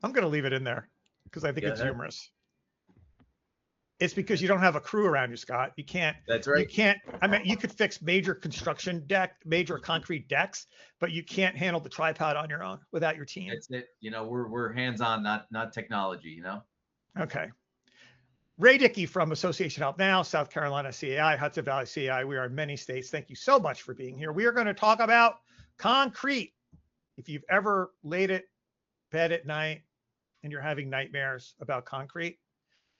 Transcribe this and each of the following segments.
I'm going to leave it in there because I think Go it's ahead. humorous. It's because you don't have a crew around you, Scott. You can't, That's you right. can't, I mean, you could fix major major concrete decks, but you can't handle the tripod on your own without your team. That's it. You know, we're hands-on, not technology, you know? Okay. Ray Dickey from Association Help Now, South Carolina CAI, Hudson Valley CAI. We are in many states. Thank you so much for being here. We are going to talk about concrete. If you've ever laid at bed at night and you're having nightmares about concrete,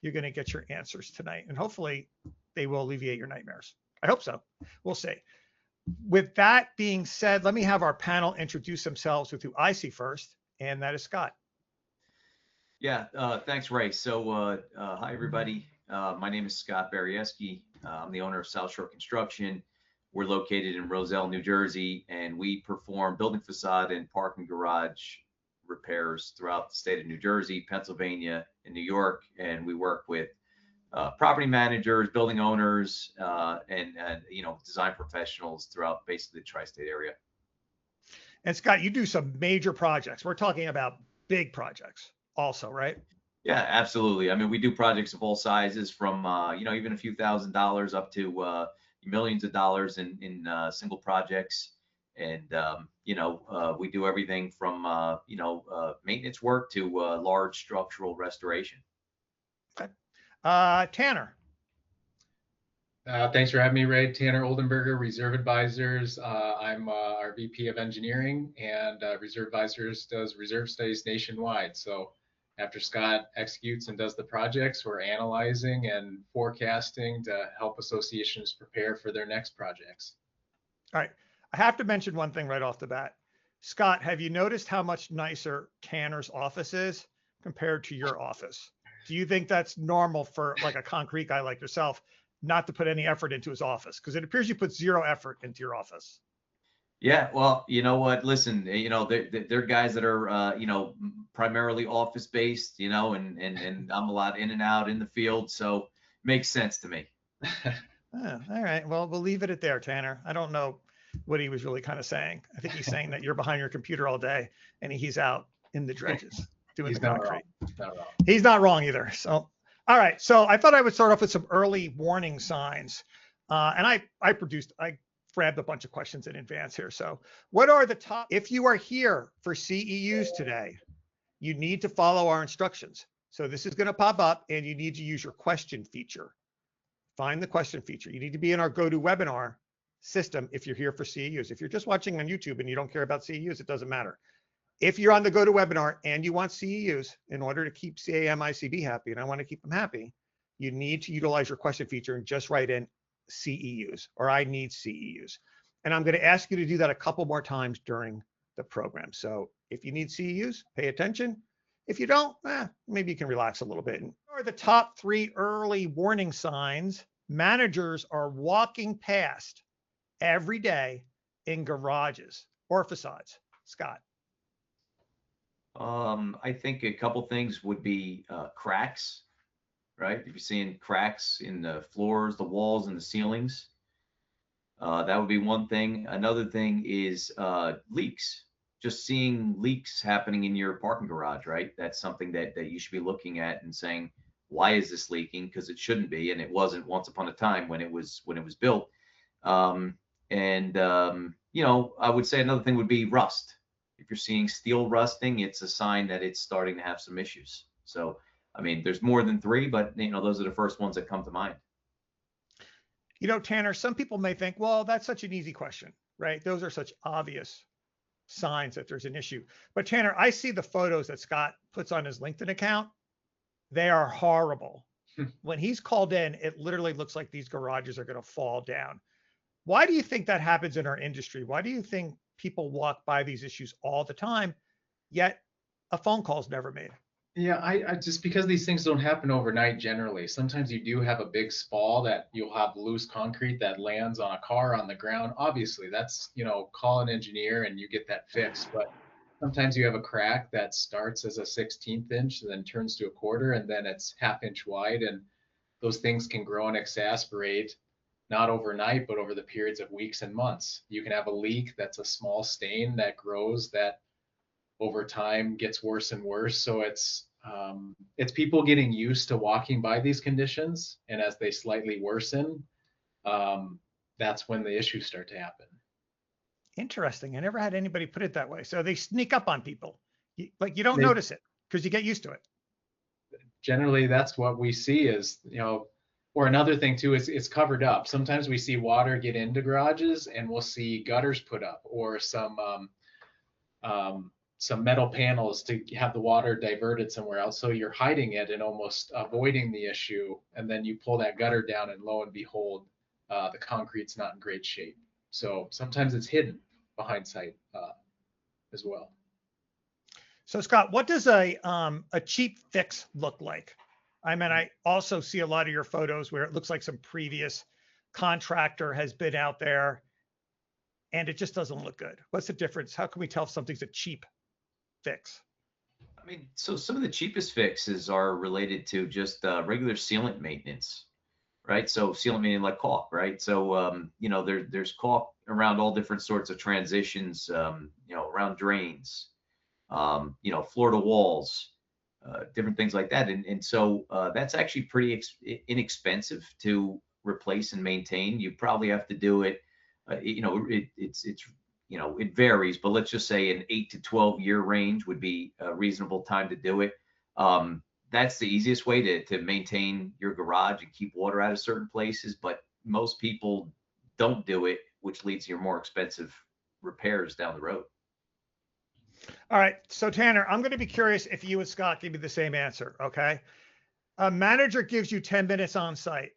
you're going to get your answers tonight. And hopefully they will alleviate your nightmares. I hope so. We'll see. With that being said, let me have our panel introduce themselves with who I see first, and that is Scott. Yeah, thanks, Ray. So, hi, everybody. My name is Scott Baryiewski. I'm the owner of South Shore Construction. We're located in Roselle, New Jersey, and we perform building facade and parking garage repairs throughout the state of New Jersey, Pennsylvania, and New York. And we work with property managers, building owners, and design professionals throughout basically the tri-state area. And Scott, you do some major projects. We're talking about big projects also, right? Yeah, absolutely. I mean, we do projects of all sizes from, even a few $1,000s up to millions of dollars in single projects. And, we do everything from, maintenance work to large structural restoration. Okay. Tanner. Thanks for having me, Ray. Tanner Oldenburger, Reserve Advisors. I'm our VP of Engineering, and Reserve Advisors does reserve studies nationwide. So after Scott executes and does the projects, we're analyzing and forecasting to help associations prepare for their next projects. All right. I have to mention one thing right off the bat. Scott, have you noticed how much nicer Tanner's office is compared to your office? Do you think that's normal for like a concrete guy like yourself not to put any effort into his office? Because it appears you put zero effort into your office. Yeah, well, you know what? Listen, they're guys that are, primarily office based, and I'm a lot in and out in the field, so it makes sense to me. All right. Well, we'll leave it at there, Tanner. I don't know what he was really kind of saying. I think he's saying that you're behind your computer all day and he's out in the dredges doing the concrete. He's not wrong either. So, all right. So I thought I would start off with some early warning signs. And I grabbed a bunch of questions in advance here. So what are the top, if you are here for CEUs today, you need to follow our instructions. So this is going to pop up and you need to use your question feature. Find the question feature. You need to be in our GoToWebinar system if you're here for CEUs. If you're just watching on YouTube and you don't care about CEUs, it doesn't matter. If you're on the GoToWebinar and you want CEUs, in order to keep CAMICB happy, and I want to keep them happy, you need to utilize your question feature and just write in CEUs or I need CEUs. And I'm going to ask you to do that a couple more times during the program. So if you need CEUs, pay attention. If you don't, maybe you can relax a little bit. And what are the top 3 early warning signs managers are walking past every day in garages or facades? Scott. I think a couple things would be cracks, right? If you're seeing cracks in the floors, the walls, and the ceilings, that would be one thing. Another thing is leaks. Just seeing leaks happening in your parking garage, right? That's something that you should be looking at and saying, why is this leaking? Because it shouldn't be, and it wasn't once upon a time when it was built. I would say another thing would be rust. If you're seeing steel rusting, it's a sign that it's starting to have some issues. So, I mean, there's more than 3, but those are the first ones that come to mind. Tanner, some people may think, well, that's such an easy question, right? Those are such obvious signs that there's an issue. But Tanner, I see the photos that Scott puts on his LinkedIn account. They are horrible. When he's called in, it literally looks like these garages are going to fall down. Why do you think that happens in our industry? Why do you think people walk by these issues all the time, yet a phone call is never made? Yeah, I just because these things don't happen overnight generally. Sometimes you do have a big spall that you'll have loose concrete that lands on a car on the ground. Obviously, that's, call an engineer and you get that fixed. But sometimes you have a crack that starts as a 16th inch and then turns to a quarter and then it's ½ inch wide. And those things can grow and exasperate, not overnight, but over the periods of weeks and months. You can have a leak that's a small stain that grows that over time gets worse and worse. So it's people getting used to walking by these conditions, and as they slightly worsen, that's when the issues start to happen. Interesting. I never had anybody put it that way. So they sneak up on people. Like you don't They- notice it because you get used to it. Generally, that's what we see is, or another thing too is it's covered up. Sometimes we see water get into garages, and we'll see gutters put up, or some metal panels to have the water diverted somewhere else. So you're hiding it and almost avoiding the issue. And then you pull that gutter down, and lo and behold, the concrete's not in great shape. So sometimes it's hidden behind site as well. So Scott, what does a cheap fix look like? I mean, I also see a lot of your photos where it looks like some previous contractor has been out there and it just doesn't look good. What's the difference? How can we tell if something's a cheap fix? I mean, so some of the cheapest fixes are related to just regular sealant maintenance, right? So sealant meaning like caulk, right? So there's caulk around all different sorts of transitions, around drains, floor to walls, different things like that. And so that's actually pretty inexpensive to replace and maintain. You probably have to do it, it varies, but let's just say an 8 to 12 year range would be a reasonable time to do it. That's the easiest way to maintain your garage and keep water out of certain places, but most people don't do it, which leads to your more expensive repairs down the road. All right. So Tanner, I'm going to be curious if you and Scott give me the same answer. Okay. A manager gives you 10 minutes on site.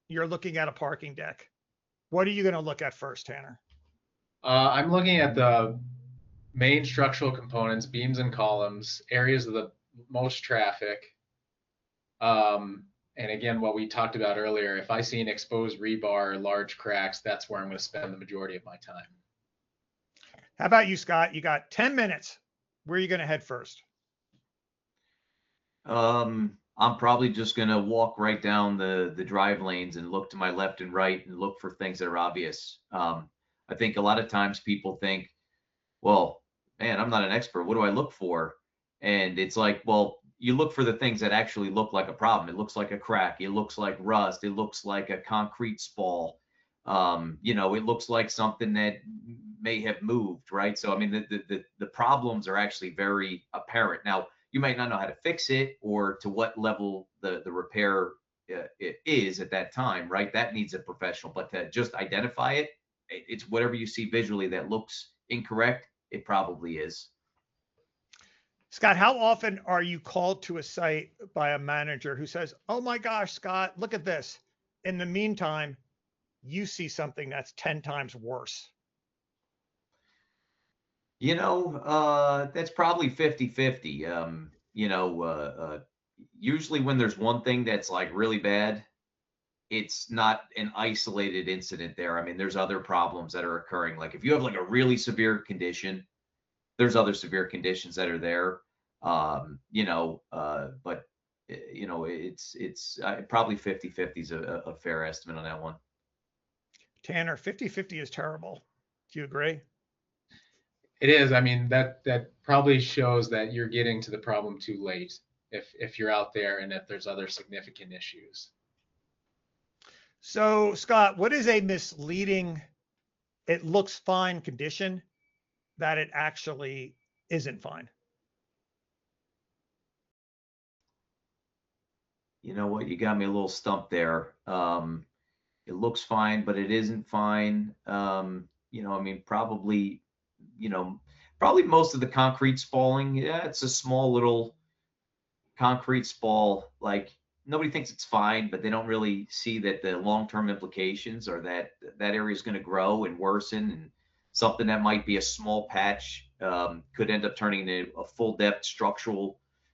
You're looking at a parking deck. What are you going to look at first, Tanner? I'm looking at the main structural components, beams and columns, areas of the most traffic. And again, what we talked about earlier, if I see an exposed rebar or large cracks, that's where I'm going to spend the majority of my time. How about you, Scott? You got 10 minutes. Where are you going to head first? I'm probably just going to walk right down the drive lanes and look to my left and right and look for things that are obvious. I think a lot of times people think, well, man, I'm not an expert. What do I look for? And it's like, well, you look for the things that actually look like a problem. It looks like a crack. It looks like rust. It looks like a concrete spall. It looks like something that may have moved, right? So, I mean, the problems are actually very apparent. Now, you might not know how to fix it or to what level the repair it is at that time, right? That needs a professional, but to just identify it, it's whatever you see visually that looks incorrect, it probably is. Scott, how often are you called to a site by a manager who says, oh my gosh, Scott, look at this. In the meantime, you see something that's 10 times worse? That's probably 50-50. Usually when there's one thing that's like really bad, it's not an isolated incident there. I mean, there's other problems that are occurring. Like if you have like a really severe condition, there's other severe conditions that are there. It's probably 50-50 is a fair estimate on that one. Tanner, 50-50 is terrible. Do you agree? It is. I mean, that probably shows that you're getting to the problem too late if you're out there and if there's other significant issues. So, Scott, what is a misleading, it looks fine condition that it actually isn't fine? You know what? You got me a little stumped there. It looks fine, but it isn't fine. Probably most of the concrete spalling, yeah, it's a small little concrete spall. Like nobody thinks it's fine, but they don't really see that the long-term implications are that area is going to grow and worsen, and something that might be a small patch could end up turning into a full depth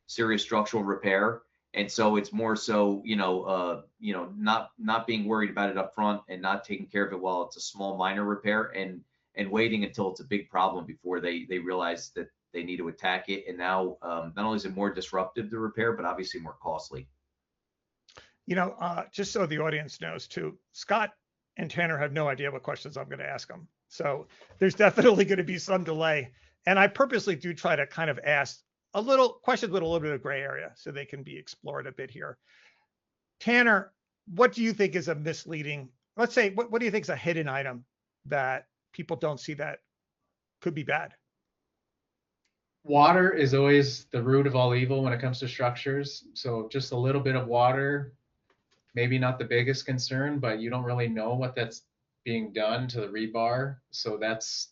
serious structural repair. And so it's more so, not being worried about it up front and not taking care of it while it's a small minor repair and waiting until it's a big problem before they realize that they need to attack it. And now not only is it more disruptive to repair, but obviously more costly. Just so the audience knows too, Scott and Tanner have no idea what questions I'm going to ask them. So there's definitely going to be some delay And I purposely do try to kind of ask a little questions with a little bit of gray area so they can be explored a bit here. Tanner, what do you think is a misleading, let's say, what do you think is a hidden item that people don't see that could be bad? Water is always the root of all evil when it comes to structures. So just a little bit of water, maybe not the biggest concern, but you don't really know what that's being done to the rebar. So that's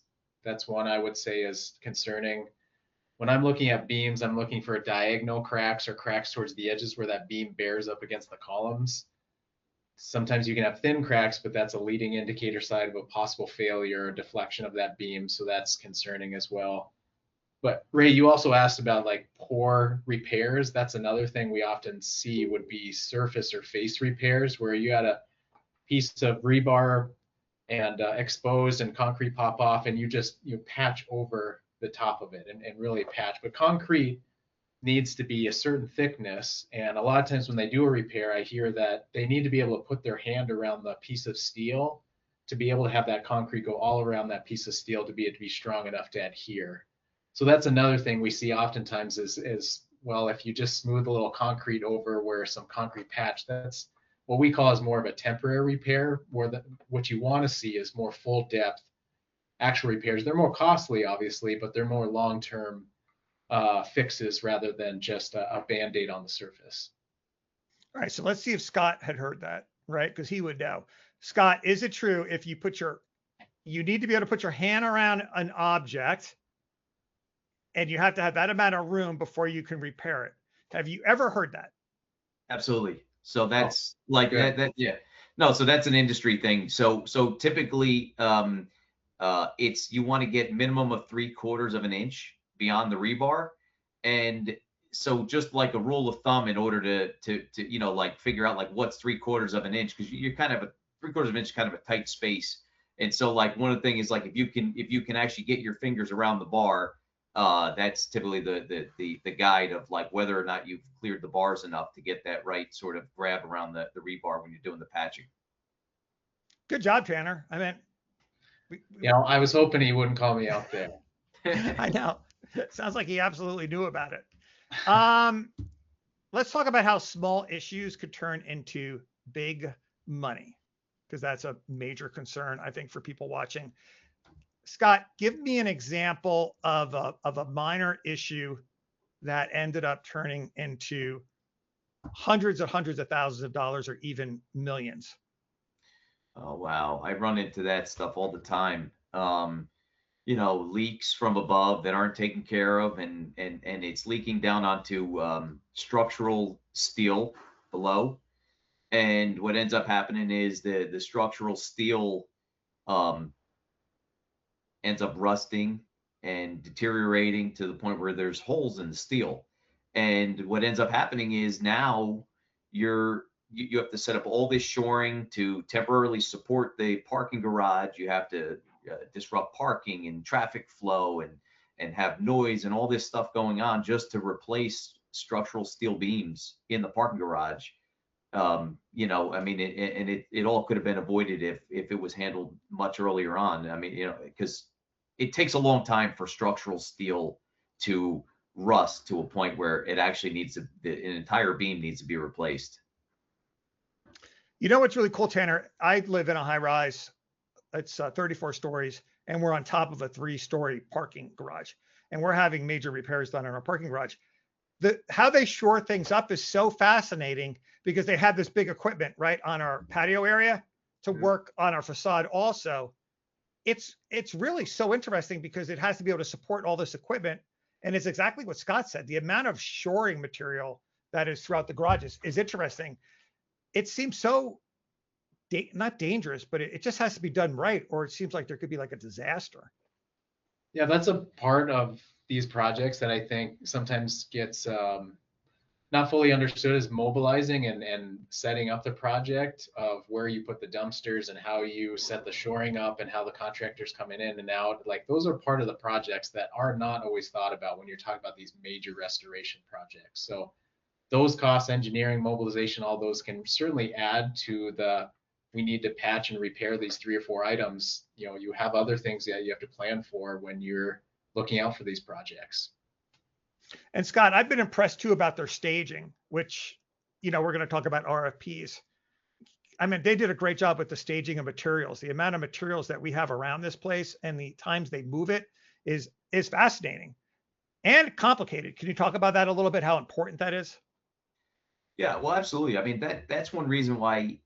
one I would say is concerning. When I'm looking at beams, I'm looking for diagonal cracks or cracks towards the edges where that beam bears up against the columns. Sometimes you can have thin cracks, but that's a leading indicator side of a possible failure or deflection of that beam. So that's concerning as well. But Ray, you also asked about like poor repairs. That's another thing we often see would be surface or face repairs, where you had a piece of rebar and exposed and concrete pop off, and you patch over the top of it and really patch. But concrete needs to be a certain thickness, and a lot of times when they do a repair, I hear that they need to be able to put their hand around the piece of steel to be able to have that concrete go all around that piece of steel to be strong enough to adhere. So that's another thing we see oftentimes is well, if you just smooth a little concrete over where some concrete patch, that's what we call is more of a temporary repair, where what you want to see is more full depth actual repairs. They're more costly, obviously, but they're more long-term fixes rather than just a Band-Aid on the surface. All right, so let's see if Scott had heard that, right? Because he would know. Scott, is it true if you you need to be able to put your hand around an object and you have to have that amount of room before you can repair it? Have you ever heard that? Absolutely. So that's yeah. No, so that's an industry thing. So typically it's you want to get minimum of 3/4 of an inch beyond the rebar. And so just like a rule of thumb, in order to like figure out like what's 3/4 of an inch, because you're kind of 3/4 of an inch, kind of a tight space. And so like one of the things is like if you can actually get your fingers around the bar, that's typically the guide of like whether or not you've cleared the bars enough to get that right sort of grab around the rebar when you're doing the patching. Good job, Tanner. I mean, I was hoping he wouldn't call me out there. I know. Sounds like he absolutely knew about it. Let's talk about how small issues could turn into big money, because that's a major concern, I think, for people watching. Scott, give me an example of a minor issue that ended up turning into hundreds of thousands of dollars or even millions. Oh, wow. I run into that stuff all the time. Leaks from above that aren't taken care of, and it's leaking down onto structural steel below. And what ends up happening is the structural steel ends up rusting and deteriorating to the point where there's holes in the steel. And what ends up happening is now you have to set up all this shoring to temporarily support the parking garage. You have to disrupt parking and traffic flow and have noise and all this stuff going on just to replace structural steel beams in the parking garage. I mean, it all could have been avoided if it was handled much earlier on. I mean, because it takes a long time for structural steel to rust to a point where it actually an entire beam needs to be replaced. You know what's really cool, Tanner? I live in a high rise. It's 34 stories, and we're on top of a 3-story parking garage, and we're having major repairs done in our parking garage. How they shore things up is so fascinating, because they have this big equipment right on our patio area to work on our facade also. It's really so interesting because it has to be able to support all this equipment. And it's exactly what Scott said. The amount of shoring material that is throughout the garages is interesting. It seems so not dangerous, but it just has to be done right, or it seems like there could be like a disaster. Yeah, that's a part of these projects that I think sometimes gets not fully understood, as mobilizing and setting up the project of where you put the dumpsters and how you set the shoring up and how the contractors coming in and out. Like those are part of the projects that are not always thought about when you're talking about these major restoration projects. So those costs, engineering, mobilization, all those can certainly add to we need to patch and repair these 3 or 4 items. You have other things that you have to plan for when you're looking out for these projects. And Scott, I've been impressed too about their staging, which, we're going to talk about RFPs. I mean, they did a great job with the staging of materials. The amount of materials that we have around this place and the times they move it is fascinating and complicated. Can you talk about that a little bit, how important that is? Yeah, well, absolutely. I mean, that's one reason why,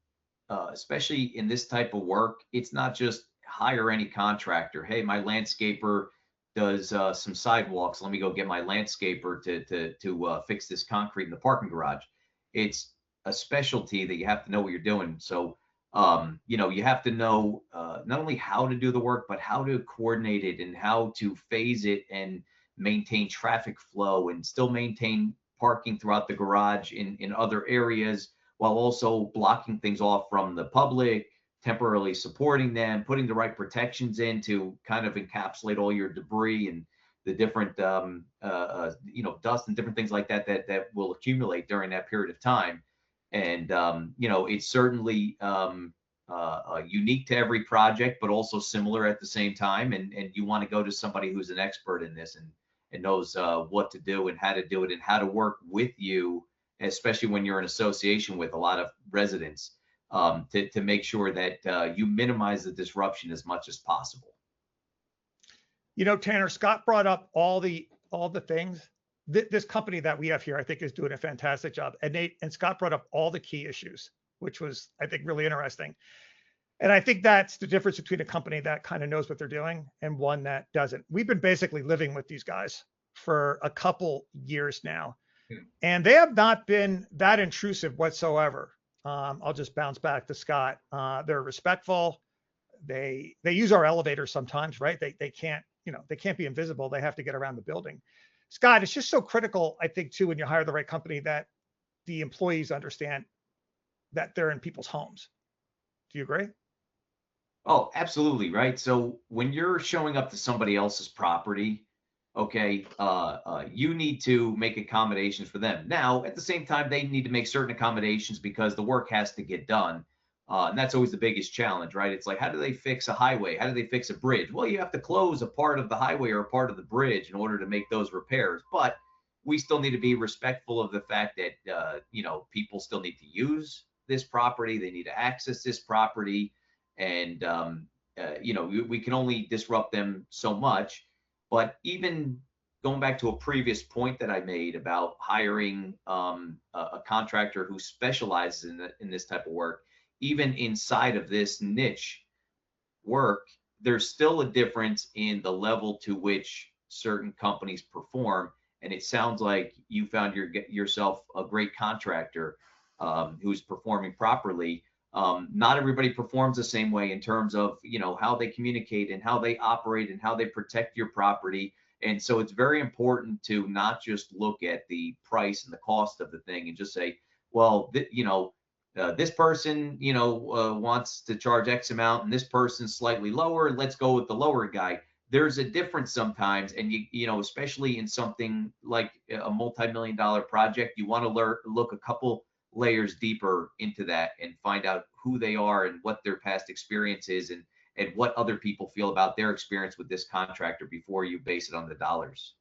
especially in this type of work, it's not just hire any contractor. Hey, my landscaper does some sidewalks. Let me go get my landscaper to fix this concrete in the parking garage. It's a specialty that you have to know what you're doing. So, you have to know not only how to do the work, but how to coordinate it and how to phase it and maintain traffic flow and still maintain parking throughout the garage in other areas, while also blocking things off from the public, temporarily supporting them, putting the right protections in to kind of encapsulate all your debris and the different dust and different things like that will accumulate during that period of time. And it's certainly unique to every project, but also similar at the same time. And you want to go to somebody who's an expert in this and knows what to do and how to do it and how to work with you, especially when you're in association with a lot of residents, to make sure that you minimize the disruption as much as possible. Tanner, Scott brought up all the things. This company that we have here, I think, is doing a fantastic job. And Scott brought up all the key issues, which was, I think, really interesting. And I think that's the difference between a company that kind of knows what they're doing and one that doesn't. We've been basically living with these guys for a couple years now, and they have not been that intrusive whatsoever. I'll just bounce back to Scott. They're respectful. They use our elevators sometimes, right? They can't, they can't be invisible. They have to get around the building. Scott, it's just so critical, I think, too, when you hire the right company, that the employees understand that they're in people's homes. Do you agree? Oh, absolutely, right. So when you're showing up to somebody else's property, okay, you need to make accommodations for them. Now, at the same time, they need to make certain accommodations because the work has to get done. And that's always the biggest challenge, right? It's like, how do they fix a highway? How do they fix a bridge? Well, you have to close a part of the highway or a part of the bridge in order to make those repairs. But we still need to be respectful of the fact that, people still need to use this property. They need to access this property. And, we can only disrupt them so much. But even going back to a previous point that I made about hiring a contractor who specializes in this type of work, even inside of this niche work, there's still a difference in the level to which certain companies perform. And it sounds like you found yourself a great contractor who's performing properly. Not everybody performs the same way in terms of, how they communicate and how they operate and how they protect your property. And so it's very important to not just look at the price and the cost of the thing and just say, well, this person, wants to charge X amount and this person's slightly lower. Let's go with the lower guy. There's a difference sometimes. And especially in something like a multi-million-dollar project, you want to look a couple layers deeper into that and find out who they are and what their past experience is and what other people feel about their experience with this contractor before you base it on the dollars.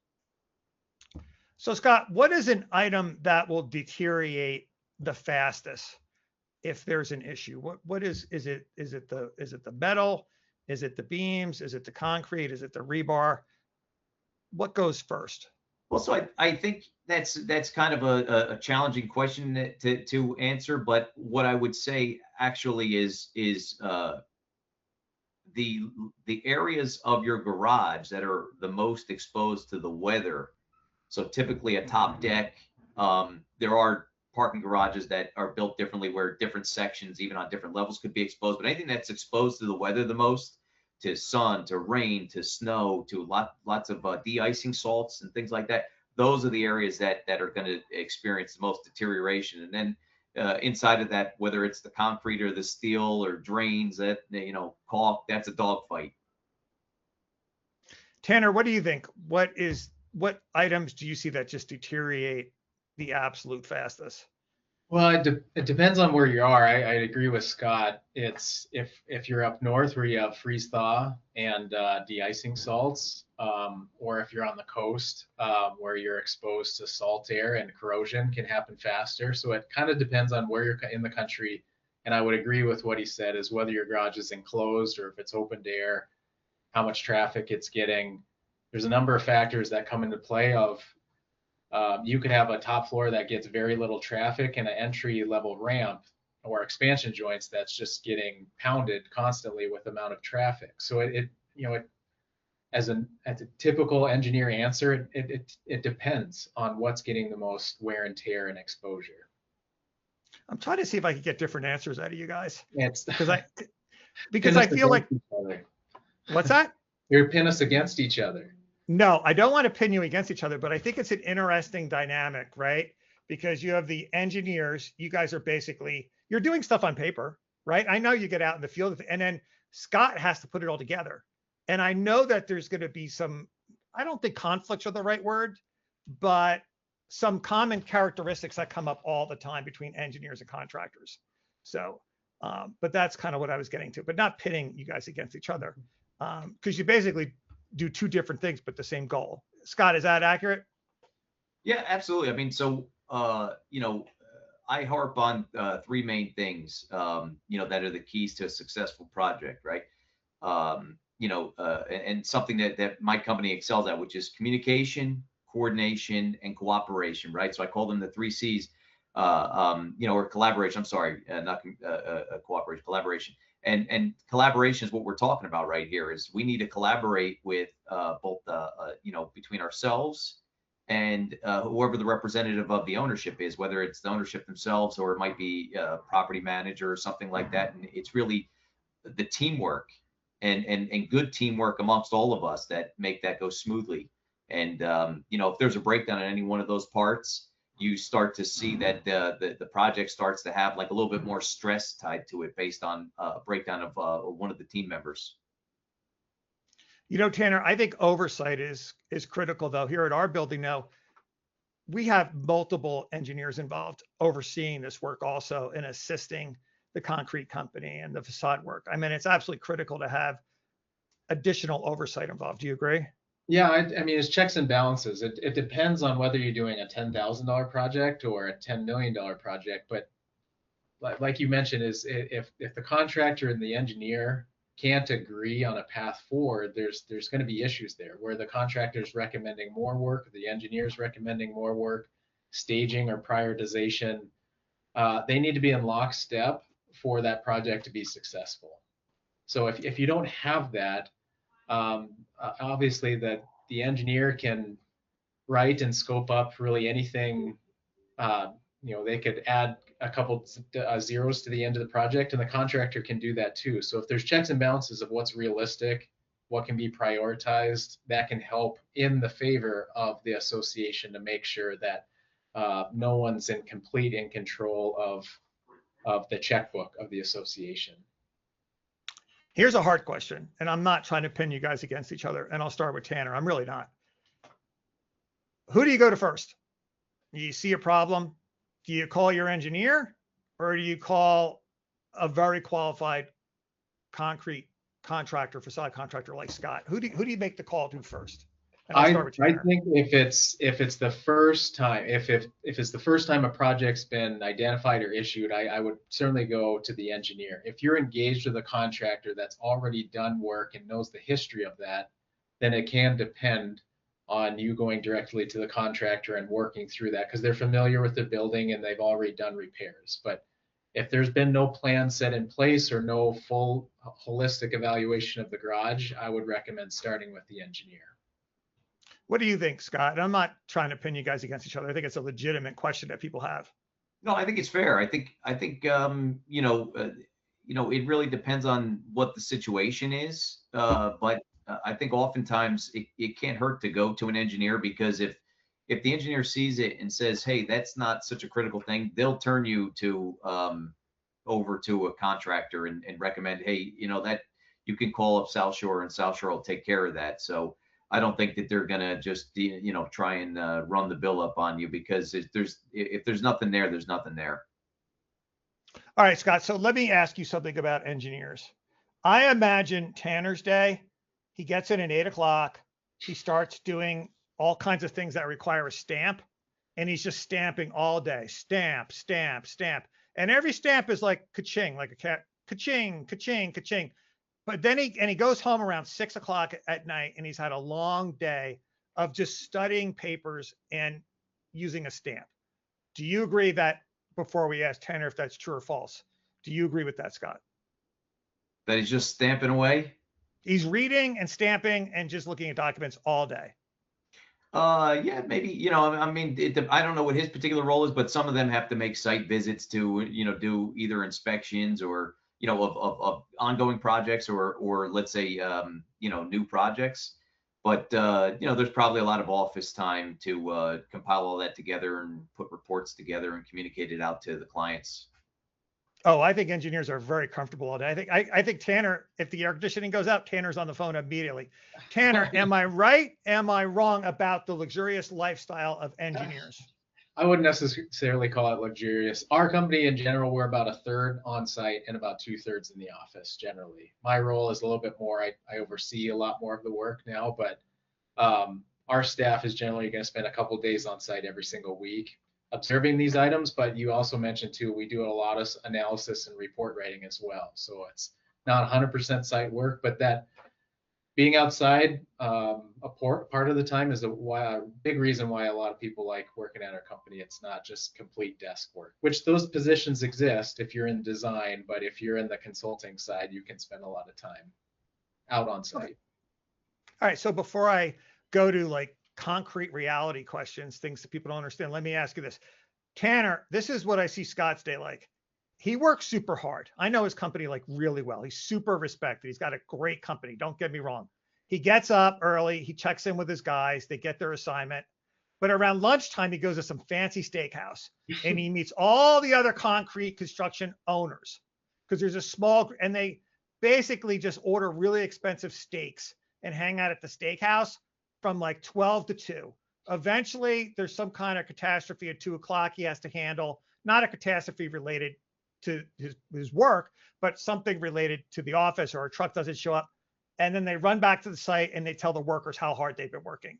So Scott, what is an item that will deteriorate the fastest if there's an issue? What is it the metal? Is it the beams? Is it the concrete? Is it the rebar? What goes first? Well, so I think that's kind of a challenging question to answer, but what I would say actually is the areas of your garage that are the most exposed to the weather. So typically a top deck, there are parking garages that are built differently where different sections, even on different levels, could be exposed. But anything that's exposed to the weather the most, to sun, to rain, to snow, to lots of de-icing salts and things like that, those are the areas that are going to experience the most deterioration. And then inside of that, whether it's the concrete or the steel or drains, that caulk, that's a dogfight. Tanner, what do you think? What items do you see that just deteriorate the absolute fastest? Well, it depends on where you are. I agree with Scott. It's if you're up north where you have freeze thaw and de-icing salts, or if you're on the coast where you're exposed to salt air and corrosion can happen faster. So it kind of depends on where you're in the country. And I would agree with what he said is whether your garage is enclosed or if it's open to air, how much traffic it's getting. There's a number of factors that come into play of you could have a top floor that gets very little traffic and an entry level ramp or expansion joints that's just getting pounded constantly with the amount of traffic. So it as a typical engineer answer, it depends on what's getting the most wear and tear and exposure. I'm trying to see if I could get different answers out of you guys It's because I feel like what's that? You're pin us against each other. No, I don't want to pin you against each other, but I think it's an interesting dynamic, right? Because you have the engineers, you guys are basically, you're doing stuff on paper, right? I know you get out in the field and then Scott has to put it all together. And I know that there's going to be some, I don't think conflicts are the right word, but some common characteristics that come up all the time between engineers and contractors. So, but that's kind of what I was getting to, but not pitting you guys against each other. Because you basically do two different things, but the same goal. Scott, is that accurate? Yeah, absolutely. I mean, so, I harp on three main things, that are the keys to a successful project, right? And something that my company excels at, which is communication, coordination, and cooperation, right? So I call them the three C's, or collaboration. I'm sorry, not cooperation, collaboration. And collaboration is what we're talking about right here. Is we need to collaborate with both between ourselves and whoever the representative of the ownership is, whether it's the ownership themselves or it might be a property manager or something like that. And it's really the teamwork and good teamwork amongst all of us that make that go smoothly. And if there's a breakdown in any one of those parts, you start to see that the project starts to have like a little bit more stress tied to it based on a breakdown of one of the team members. Tanner, I think oversight is critical though. Here at our building now, we have multiple engineers involved overseeing this work also and assisting the concrete company and the facade work. I mean, it's absolutely critical to have additional oversight involved. Do you agree? Yeah, I mean, it's checks and balances. It depends on whether you're doing a $10,000 project or a $10 million project. But like you mentioned, is if the contractor and the engineer can't agree on a path forward, there's going to be issues there where the contractor is recommending more work, the engineer is recommending more work, staging or prioritization. They need to be in lockstep for that project to be successful. So if you don't have that, obviously that the engineer can write and scope up really anything. They could add a couple zeros to the end of the project, and the contractor can do that too. So if there's checks and balances of what's realistic, what can be prioritized, that can help in the favor of the association to make sure that no one's in control of the checkbook of the association. Here's a hard question, and I'm not trying to pin you guys against each other, and I'll start with Tanner. I'm really not. Who do you go to first? You see a problem, do you call your engineer or do you call a very qualified concrete contractor, facade contractor like Scott? Who do you make the call to first? I think if it's the first time, if it's the first time a project's been identified or issued, I would certainly go to the engineer. If you're engaged with a contractor that's already done work and knows the history of that, then it can depend on you going directly to the contractor and working through that because they're familiar with the building and they've already done repairs. But if there's been no plan set in place or no full holistic evaluation of the garage, I would recommend starting with the engineer. What do you think, Scott? And I'm not trying to pin you guys against each other. I think it's a legitimate question that people have. No, I think it's fair. I think it really depends on what the situation is. But I think oftentimes it can't hurt to go to an engineer because if the engineer sees it and says, hey, that's not such a critical thing, they'll turn you to over to a contractor and recommend, hey, that you can call up South Shore and South Shore will take care of that. So I don't think that they're gonna just try and run the bill up on you because if there's nothing there, there's nothing there. All right, Scott. So let me ask you something about engineers. I imagine Tanner's day, he gets in at 8 o'clock. He starts doing all kinds of things that require a stamp, and he's just stamping all day. Stamp, stamp, stamp. And every stamp is like ka-ching, like a cat, ka-ching, ka-ching, ka-ching. But then he goes home around 6 o'clock at night, and he's had a long day of just studying papers and using a stamp. Do you agree that, before we ask Tanner if that's true or false, do you agree with that, Scott? That he's just stamping away. He's reading and stamping and just looking at documents all day. Yeah, maybe, I mean, I don't know what his particular role is, but some of them have to make site visits to, do either inspections or, of ongoing projects or let's say, new projects. But, there's probably a lot of office time to compile all that together and put reports together and communicate it out to the clients. Oh, I think engineers are very comfortable all day. I think Tanner, if the air conditioning goes out, Tanner's on the phone immediately. Tanner, am I right? Am I wrong about the luxurious lifestyle of engineers? I wouldn't necessarily call it luxurious. Our company in general, we're about a third on site and about 2/3 in the office generally. My role is a little bit more, I oversee a lot more of the work now, but our staff is generally going to spend a couple of days on site every single week observing these items. But you also mentioned too, we do a lot of analysis and report writing as well. So it's not 100% site work, but that being outside part of the time is a big reason why a lot of people like working at our company. It's not just complete desk work, which those positions exist if you're in design, but if you're in the consulting side, you can spend a lot of time out on site. Okay. All right. So before I go to like concrete reality questions, things that people don't understand, let me ask you this. Tanner, this is what I see Scott's day like. He works super hard. I know his company like really well. He's super respected. He's got a great company. Don't get me wrong. He gets up early. He checks in with his guys. They get their assignment. But around lunchtime, he goes to some fancy steakhouse and he meets all the other concrete construction owners because there's a small, and they basically just order really expensive steaks and hang out at the steakhouse from like 12 to 2. Eventually, there's some kind of catastrophe at 2 o'clock he has to handle, not a catastrophe related to his work, but something related to the office, or a truck doesn't show up. And then they run back to the site and they tell the workers how hard they've been working.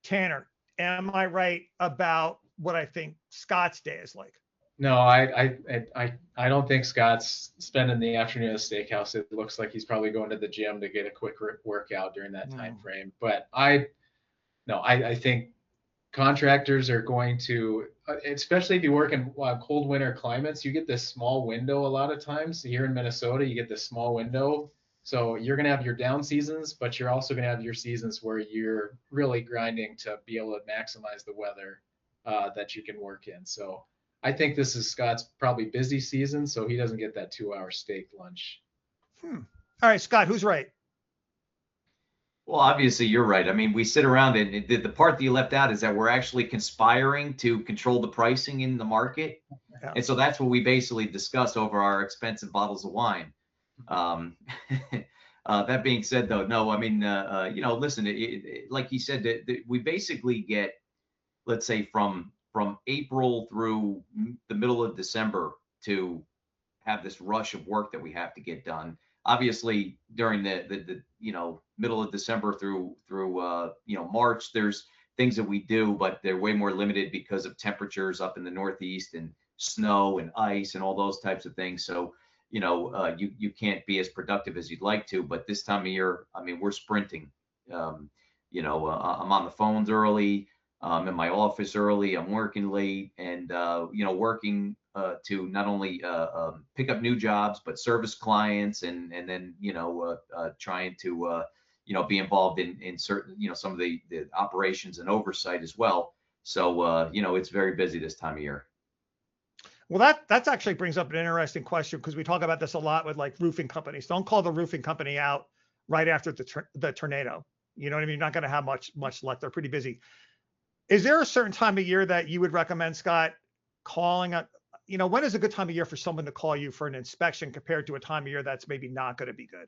Tanner, am I right about what I think Scott's day is like? No, I don't think Scott's spending the afternoon at the steakhouse. It looks like he's probably going to the gym to get a quick workout during that time frame. But I think contractors are going to, especially if you work in cold winter climates, you get this small window a lot of times. Here in Minnesota, you get this small window. So you're going to have your down seasons, but you're also going to have your seasons where you're really grinding to be able to maximize the weather that you can work in. So I think this is Scott's probably busy season, so he doesn't get that 2-hour steak lunch. All right, Scott, who's right? Well, obviously you're right. I mean, we sit around and the part that you left out is that we're actually conspiring to control the pricing in the market. Yeah. And so that's what we basically discuss over our expensive bottles of wine. That being said, though, no, I mean, listen, like you said, we basically get, let's say from April through the middle of December to have this rush of work that we have to get done. Obviously, during the middle of December through March, there's things that we do, but they're way more limited because of temperatures up in the Northeast and snow and ice and all those types of things. So you can't be as productive as you'd like to. But this time of year, I mean, we're sprinting. I'm on the phones early. I'm in my office early. I'm working late, and working to not only pick up new jobs but service clients, and then trying to be involved in certain some of the operations and oversight as well. So it's very busy this time of year. Well, that's actually brings up an interesting question, because we talk about this a lot with like roofing companies. Don't call the roofing company out right after the tornado. You know what I mean? You're not going to have much luck. They're pretty busy. Is there a certain time of year that you would recommend, Scott, calling up? When is a good time of year for someone to call you for an inspection compared to a time of year that's maybe not going to be good?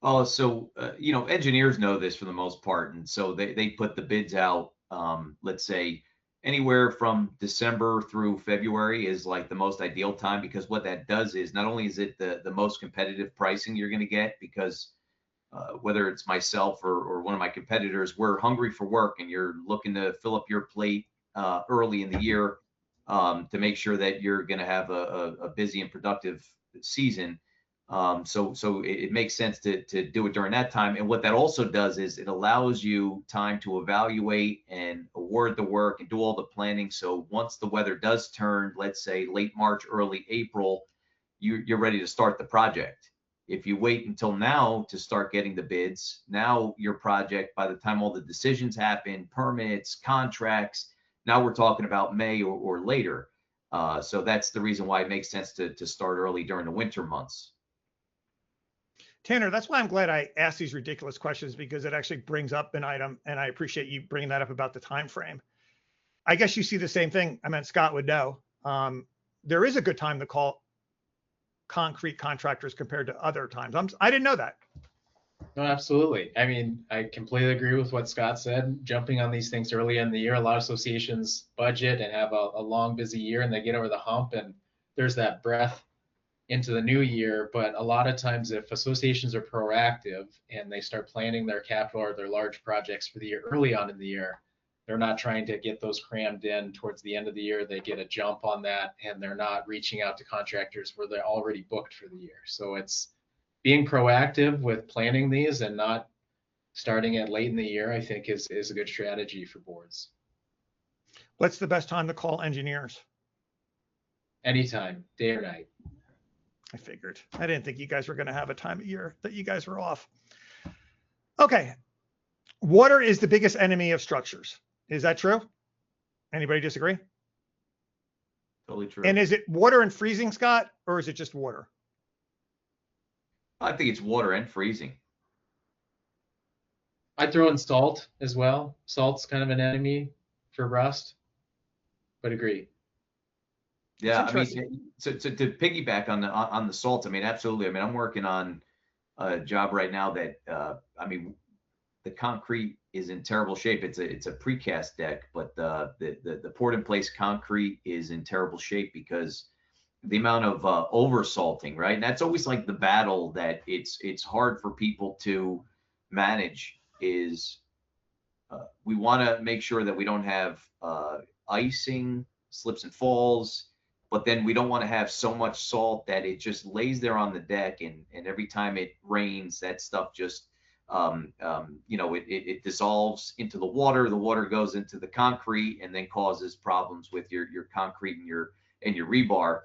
Oh, so engineers know this for the most part, and so they put the bids out, let's say, anywhere from December through February is like the most ideal time, because what that does is not only is it the most competitive pricing you're going to get, because whether it's myself or one of my competitors, we're hungry for work and you're looking to fill up your plate early in the year to make sure that you're going to have a busy and productive season. So it makes sense to do it during that time. And what that also does is it allows you time to evaluate and award the work and do all the planning. So once the weather does turn, let's say late March, early April, you're ready to start the project. If you wait until now to start getting the bids, now your project, by the time all the decisions happen, permits, contracts, now we're talking about May or later. So that's the reason why it makes sense to start early during the winter months. Tanner, that's why I'm glad I asked these ridiculous questions, because it actually brings up an item, and I appreciate you bringing that up about the time frame. I guess you see the same thing. I mean, Scott would know. There is a good time to call concrete contractors compared to other times. I didn't know that. No, absolutely. I mean, I completely agree with what Scott said. Jumping on these things early in the year, a lot of associations budget and have a long, busy year, and they get over the hump, and there's that breath into the new year. But a lot of times, if associations are proactive and they start planning their capital or their large projects for the year early on in the year, they're not trying to get those crammed in towards the end of the year. They get a jump on that, and they're not reaching out to contractors where they're already booked for the year. So it's being proactive with planning these and not starting it late in the year, I think is a good strategy for boards. What's the best time to call engineers? Anytime, day or night. I figured. I didn't think you guys were going to have a time of year that you guys were off. Okay. Water is the biggest enemy of structures. Is that true? Anybody disagree? Totally true. And is it water and freezing, Scott, or is it just water? I think it's water and freezing. I'd throw in salt as well. Salt's kind of an enemy for rust, but agree. Yeah, I mean, so to piggyback on the salt, I mean, absolutely. I mean, I'm working on a job right now that I mean, the concrete is in terrible shape. It's a precast deck, but the poured in place concrete is in terrible shape because the amount of over salting, right? And that's always like the battle that it's hard for people to manage. Is we want to make sure that we don't have icing, slips and falls, but then we don't want to have so much salt that it just lays there on the deck, and every time it rains, that stuff just you know, it dissolves into the water goes into the concrete and then causes problems with your concrete and your rebar.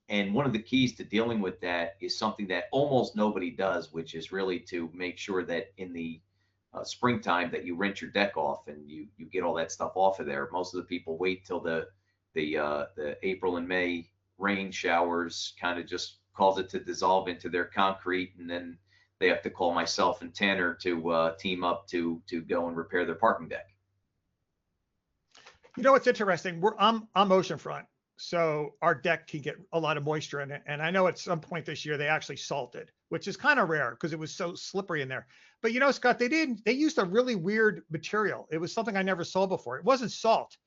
And one of the keys to dealing with that is something that almost nobody does, which is really to make sure that in the springtime that you rinse your deck off and you get all that stuff off of there. Most of the people wait till the April and May rain showers kind of just cause it to dissolve into their concrete, and then they have to call myself and Tanner to team up to go and repair their parking deck. You know what's interesting? I'm oceanfront, so our deck can get a lot of moisture in it. And I know at some point this year they actually salted, which is kind of rare because it was so slippery in there. But you know, Scott, they used a really weird material. It was something I never saw before. It wasn't salt.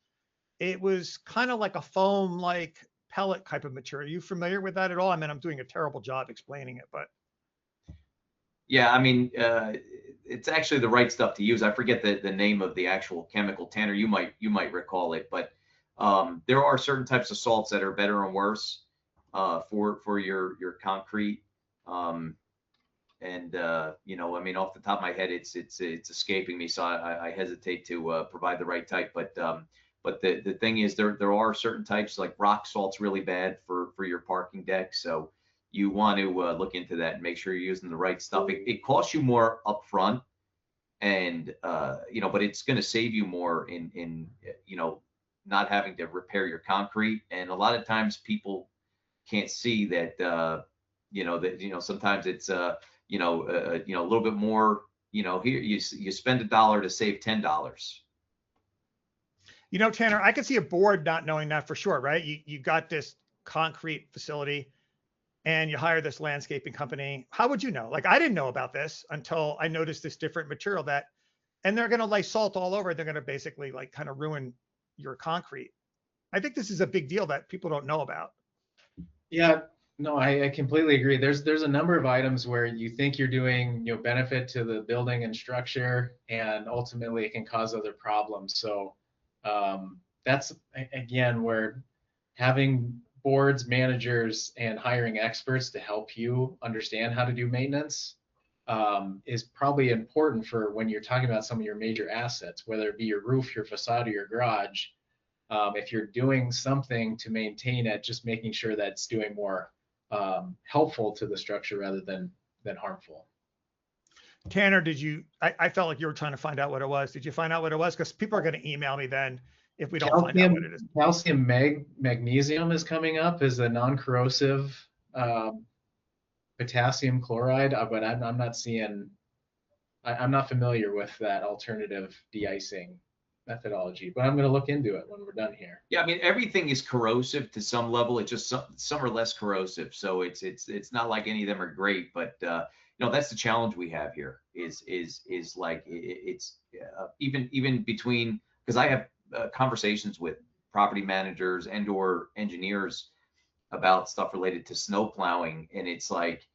It was kind of like a foam, like pellet type of material. Are you familiar with that at all? I mean, I'm doing a terrible job explaining it, but. Yeah, I mean, it's actually the right stuff to use. I forget the name of the actual chemical. Tanner, you might recall it, but there are certain types of salts that are better and worse for your concrete. And you know, I mean, off the top of my head, it's escaping me, so I hesitate to provide the right type. But the thing is, there are certain types, like rock salt's really bad for your parking deck. So you want to look into that and make sure you're using the right stuff. It costs you more upfront, and you know, but it's going to save you more in you know, not having to repair your concrete. And a lot of times people can't see that you know, sometimes it's you know, a little bit more, you know, here you spend $1 to save $10. You know, Tanner, I could see a board not knowing that for sure, right? You got this concrete facility and you hire this landscaping company. How would you know? Like, I didn't know about this until I noticed this different material and they're going to lay salt all over. They're going to basically like kind of ruin your concrete. I think this is a big deal that people don't know about. Yeah, no, I completely agree. There's a number of items where you think you're doing, benefit to the building and structure, and ultimately it can cause other problems. So that's again where having boards, managers, and hiring experts to help you understand how to do maintenance is probably important for when you're talking about some of your major assets, whether it be your roof, your facade, or your garage. If you're doing something to maintain it, just making sure that it's doing more helpful to the structure rather than harmful. Tanner, I felt like you were trying to find out what it was. Did you find out what it was? Because people are going to email me then if we don't find out what it is. Calcium magnesium is coming up as a non-corrosive potassium chloride, but I'm not seeing, I'm not familiar with that alternative de-icing methodology, but I'm going to look into it when we're done here. Yeah, I mean, everything is corrosive to some level. It's just some are less corrosive, so it's not like any of them are great. But that's the challenge we have here. Is like it's even between, because I have conversations with property managers and/or engineers about stuff related to snow plowing, and it's like,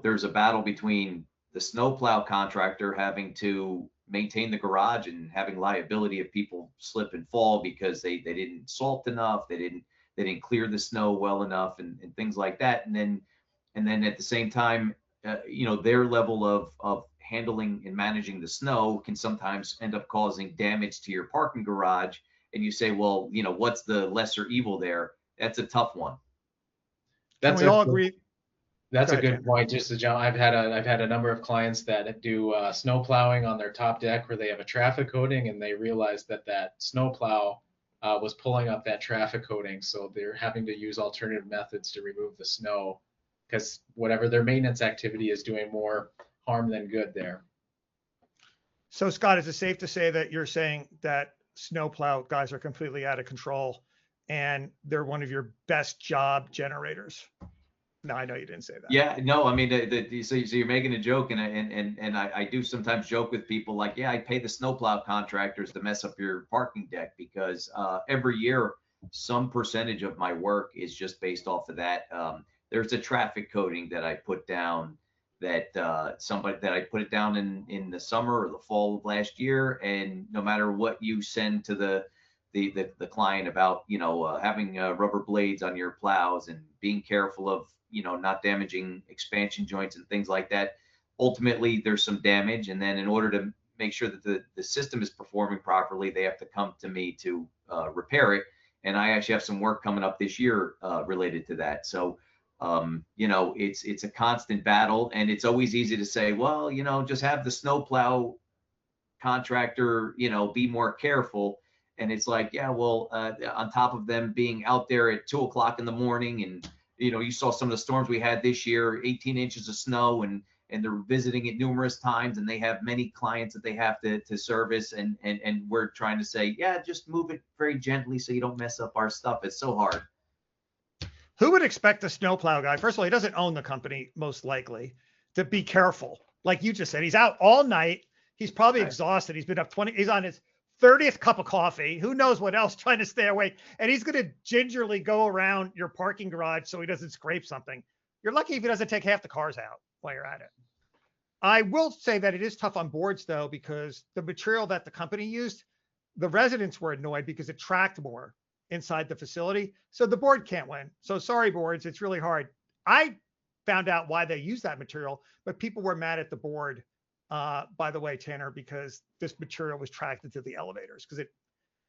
there's a battle between the snowplow contractor having to maintain the garage and having liability if people slip and fall because they didn't salt enough, they didn't clear the snow well enough, and things like that. And then at the same time, their level of handling and managing the snow can sometimes end up causing damage to your parking garage. And you say, well, what's the lesser evil there? That's a tough one. We all agree. That's a good point. Just as I've had a number of clients that do snow plowing on their top deck where they have a traffic coating, and they realize that snow plow was pulling up that traffic coating, so they're having to use alternative methods to remove the snow because whatever their maintenance activity is doing more harm than good there. So Scott, is it safe to say that you're saying that snow plow guys are completely out of control and they're one of your best job generators? No, I know you didn't say that. Yeah, no, I mean, so you're making a joke, and I do sometimes joke with people like, yeah, I pay the snowplow contractors to mess up your parking deck because every year some percentage of my work is just based off of that. There's a traffic coating that I put down that I put it down in the summer or the fall of last year, and no matter what you send to the client about having rubber blades on your plows and being careful of not damaging expansion joints and things like that, ultimately there's some damage, and then in order to make sure that the system is performing properly, they have to come to me to repair it. And I actually have some work coming up this year related to that. So it's a constant battle, and it's always easy to say, well, just have the snowplow contractor be more careful. And it's like, yeah, well, on top of them being out there at 2 o'clock in the morning, and you saw some of the storms we had this year, 18 inches of snow, and they're visiting it numerous times, and they have many clients that they have to service, and we're trying to say, yeah, just move it very gently so you don't mess up our stuff. It's so hard. Who would expect a snowplow guy? First of all, he doesn't own the company, most likely, to be careful. Like you just said, he's out all night. He's probably exhausted. He's been up he's on his 30th cup of coffee. Who knows what else, trying to stay awake. And he's going to gingerly go around your parking garage so he doesn't scrape something. You're lucky if he doesn't take half the cars out while you're at it. I will say that it is tough on boards, though, because the material that the company used, the residents were annoyed because it tracked more inside the facility. So the board can't win. So sorry, boards. It's really hard. I found out why they use that material, but people were mad at the board, by the way, Tanner, because this material was tracked into the elevators because it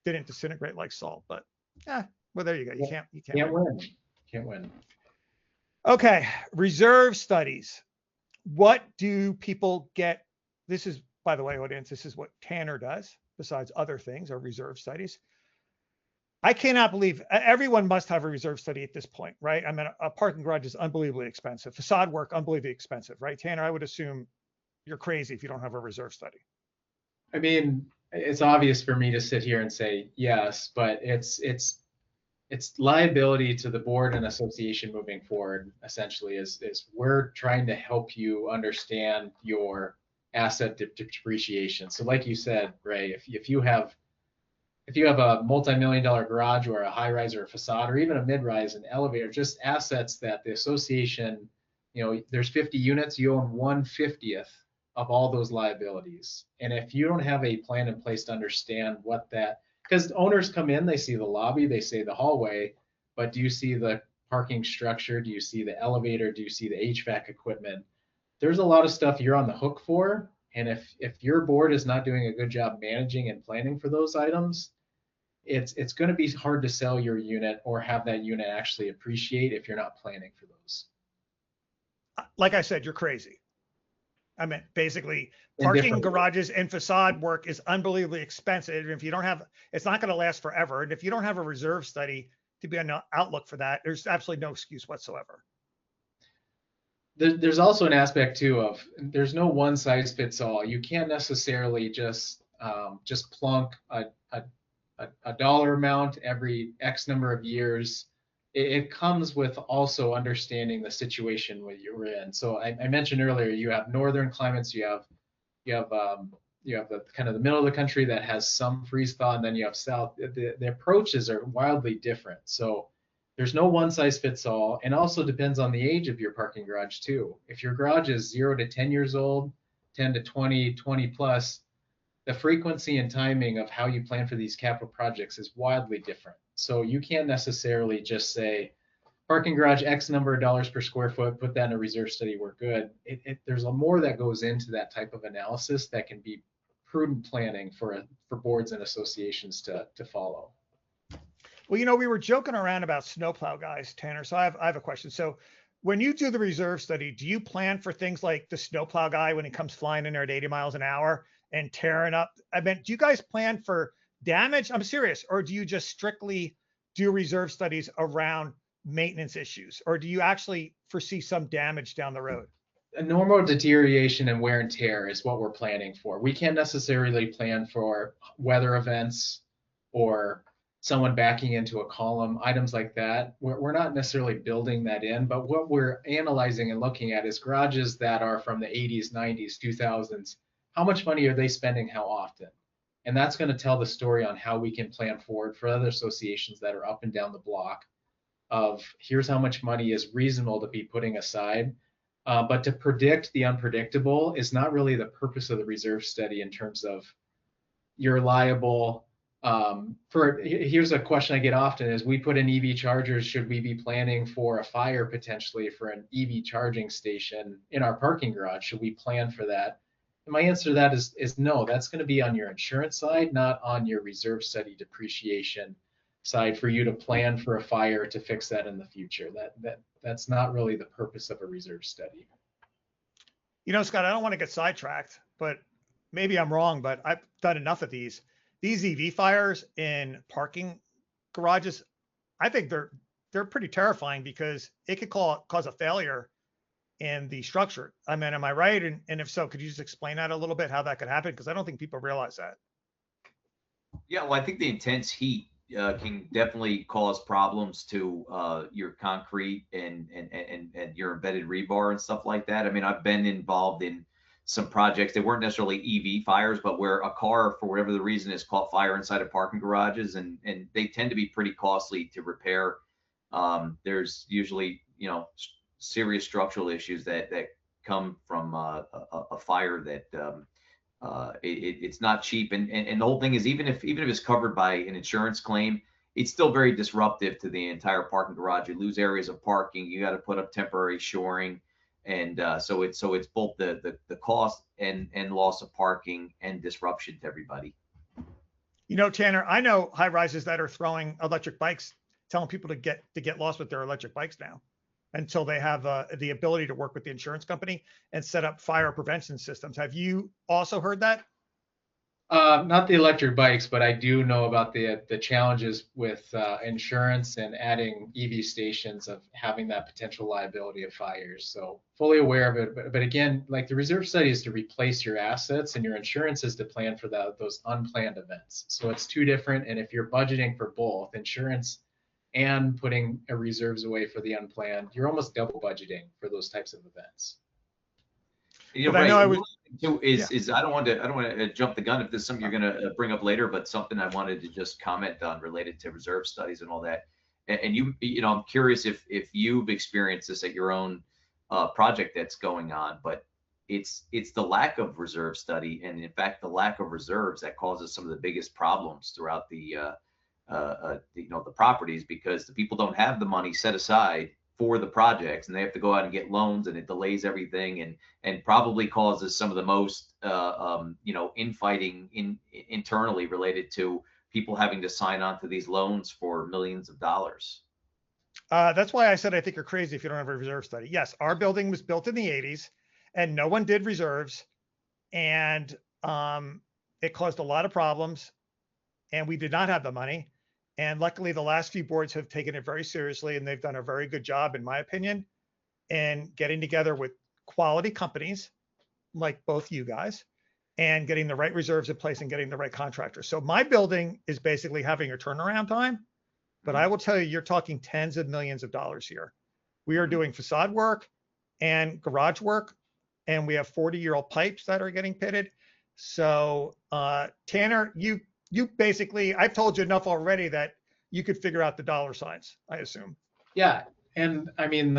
didn't disintegrate like salt. But well, there you go. You can't win. Can't win. Okay. Reserve studies. What do people get? This is, by the way, audience, this is what Tanner does besides other things, or reserve studies. I cannot believe everyone must have a reserve study at this point, right? I mean, a parking garage is unbelievably expensive. Facade work, unbelievably expensive, right? Tanner, I would assume you're crazy if you don't have a reserve study. I mean, it's obvious for me to sit here and say yes, but it's liability to the board and association moving forward. Essentially, is we're trying to help you understand your asset depreciation. So, like you said, Ray, if you have if you have a multi-million-dollar garage or a high-rise or a facade or even a mid-rise, an elevator, just assets that the association, there's 50 units, you own 1/50th of all those liabilities. And if you don't have a plan in place to understand what that, because owners come in, they see the lobby, they see the hallway, but do you see the parking structure? Do you see the elevator? Do you see the HVAC equipment? There's a lot of stuff you're on the hook for. And if your board is not doing a good job managing and planning for those items, it's going to be hard to sell your unit or have that unit actually appreciate if you're not planning for those. Like I said, you're crazy. I mean, basically, parking garages and facade work is unbelievably expensive. If you don't have, it's not going to last forever. And if you don't have a reserve study to be an outlook for that, there's absolutely no excuse whatsoever. There's also an aspect too of there's no one size fits all. You can't necessarily just plunk a dollar amount every X number of years. It comes with also understanding the situation where you're in. So I mentioned earlier, you have northern climates, you have the kind of the middle of the country that has some freeze thaw, and then you have south. The approaches are wildly different. So there's no one size fits all, and also depends on the age of your parking garage too. If your garage is 0 to 10 years old, 10 to 20, 20 plus, the frequency and timing of how you plan for these capital projects is wildly different. So you can't necessarily just say, parking garage X number of dollars per square foot, put that in a reserve study, we're good. There's a more that goes into that type of analysis that can be prudent planning for boards and associations to follow. Well, we were joking around about snowplow guys, Tanner. So I have a question. So when you do the reserve study, do you plan for things like the snowplow guy when he comes flying in there at 80 miles an hour and tearing up? I mean, do you guys plan for damage? I'm serious. Or do you just strictly do reserve studies around maintenance issues? Or do you actually foresee some damage down the road? A normal deterioration and wear and tear is what we're planning for. We can't necessarily plan for weather events or someone backing into a column, items like that. We're not necessarily building that in, but what we're analyzing and looking at is garages that are from the 80s, 90s, 2000s. How much money are they spending? How often? And that's going to tell the story on how we can plan forward for other associations that are up and down the block of here's how much money is reasonable to be putting aside. But to predict the unpredictable is not really the purpose of the reserve study in terms of you're liable. Here's a question I get often is we put in EV chargers, should we be planning for a fire potentially for an EV charging station in our parking garage? Should we plan for that? And my answer to that is no, that's going to be on your insurance side, not on your reserve study depreciation side for you to plan for a fire to fix that in the future. That's not really the purpose of a reserve study. Scott, I don't want to get sidetracked, but maybe I'm wrong, but I've done enough of these EV fires in parking garages. I think they're pretty terrifying because it could cause a failure in the structure. I mean, am I right? And if so, could you just explain that a little bit, how that could happen? Because I don't think people realize that. Yeah, well, I think the intense heat can definitely cause problems to your concrete and your embedded rebar and stuff like that. I mean, I've been involved in some projects that weren't necessarily EV fires, but where a car, for whatever the reason, has caught fire inside of parking garages, and they tend to be pretty costly to repair. There's usually, serious structural issues that come from a fire that it's not cheap. And the whole thing is, even if it's covered by an insurance claim, it's still very disruptive to the entire parking garage. You lose areas of parking. You got to put up temporary shoring. And so it's both the cost and loss of parking and disruption to everybody. Tanner, I know high rises that are throwing electric bikes, telling people to get lost with their electric bikes now until they have the ability to work with the insurance company and set up fire prevention systems. Have you also heard that? Not the electric bikes, but I do know about the challenges with insurance and adding EV stations of having that potential liability of fires. So fully aware of it. But again, like the reserve study is to replace your assets, and your insurance is to plan for those unplanned events. So it's two different. And if you're budgeting for both insurance and putting reserves away for the unplanned, you're almost double budgeting for those types of events. Right. is I don't want to jump the gun if this is something you're going to bring up later, but something I wanted to just comment on related to reserve studies and all that. And you know, I'm curious if you've experienced this at your own project that's going on, but it's the lack of reserve study, and in fact the lack of reserves that causes some of the biggest problems throughout the you know, the properties, because the people don't have the money set aside for the projects, and they have to go out and get loans, and it delays everything, and probably causes some of the most you know, infighting internally related to people having to sign on to these loans for millions of dollars. That's why I said I think you're crazy if you don't have a reserve study. Yes, our building was built in the 80s, and no one did reserves, and it caused a lot of problems, and we did not have the money. And luckily, the last few boards have taken it very seriously, and they've done a very good job, in my opinion, in getting together with quality companies like both you guys and getting the right reserves in place and getting the right contractors. So my building is basically having a turnaround time, but I will tell you, you're talking tens of millions of dollars here. We are doing facade work and garage work, and we have 40-year-old pipes that are getting pitted. So Tanner, you basically, I've told you enough already that you could figure out the dollar signs, I assume. Yeah, and I mean,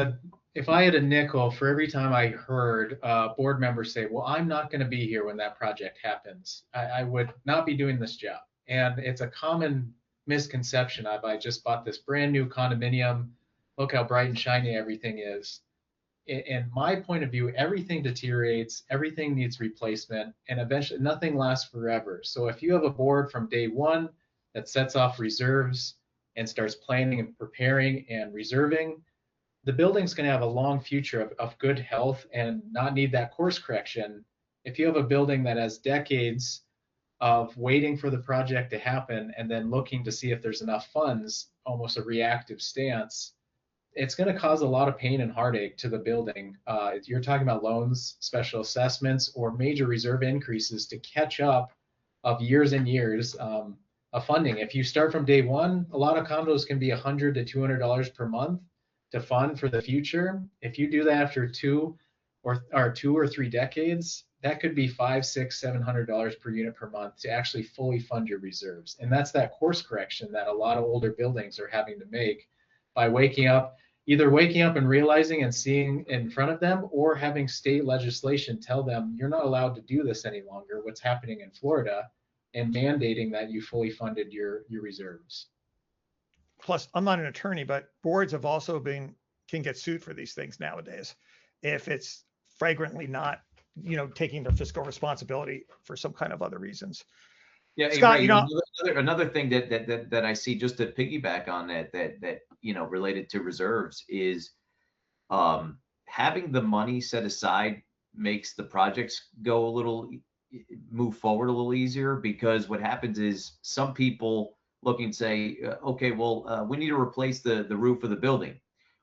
if I had a nickel for every time I heard board members say, well, I'm not going to be here when that project happens, I would not be doing this job. And it's a common misconception of, I just bought this brand new condominium, look how bright and shiny everything is. In my point of view, everything deteriorates, everything needs replacement, and eventually nothing lasts forever. So if you have a board from day one that sets off reserves and starts planning and preparing and reserving, the building's going to have a long future of good health and not need that course correction. If you have a building that has decades of waiting for the project to happen and then looking to see if there's enough funds, almost a reactive stance, it's going to cause a lot of pain and heartache to the building. You're talking about loans, special assessments, or major reserve increases to catch up of years and years of funding. If you start from day one, a lot of condos can be $100 to $200 per month to fund for the future. If you do that after two or three decades, that could be $500, $600, $700 per unit per month to actually fully fund your reserves. And that's that course correction that a lot of older buildings are having to make by either waking up and realizing and seeing in front of them, or having state legislation tell them you're not allowed to do this any longer, what's happening in Florida, and mandating that you fully funded your reserves. Plus, I'm not an attorney, but boards have also can get sued for these things nowadays if it's flagrantly not, you know, taking their fiscal responsibility for some kind of other reasons. Yeah, Scott, Ray, you know, another thing that I see, just to piggyback on that you know, related to reserves, is having the money set aside makes the projects move forward a little easier, because what happens is some people look and say, okay, well, we need to replace the roof of the building.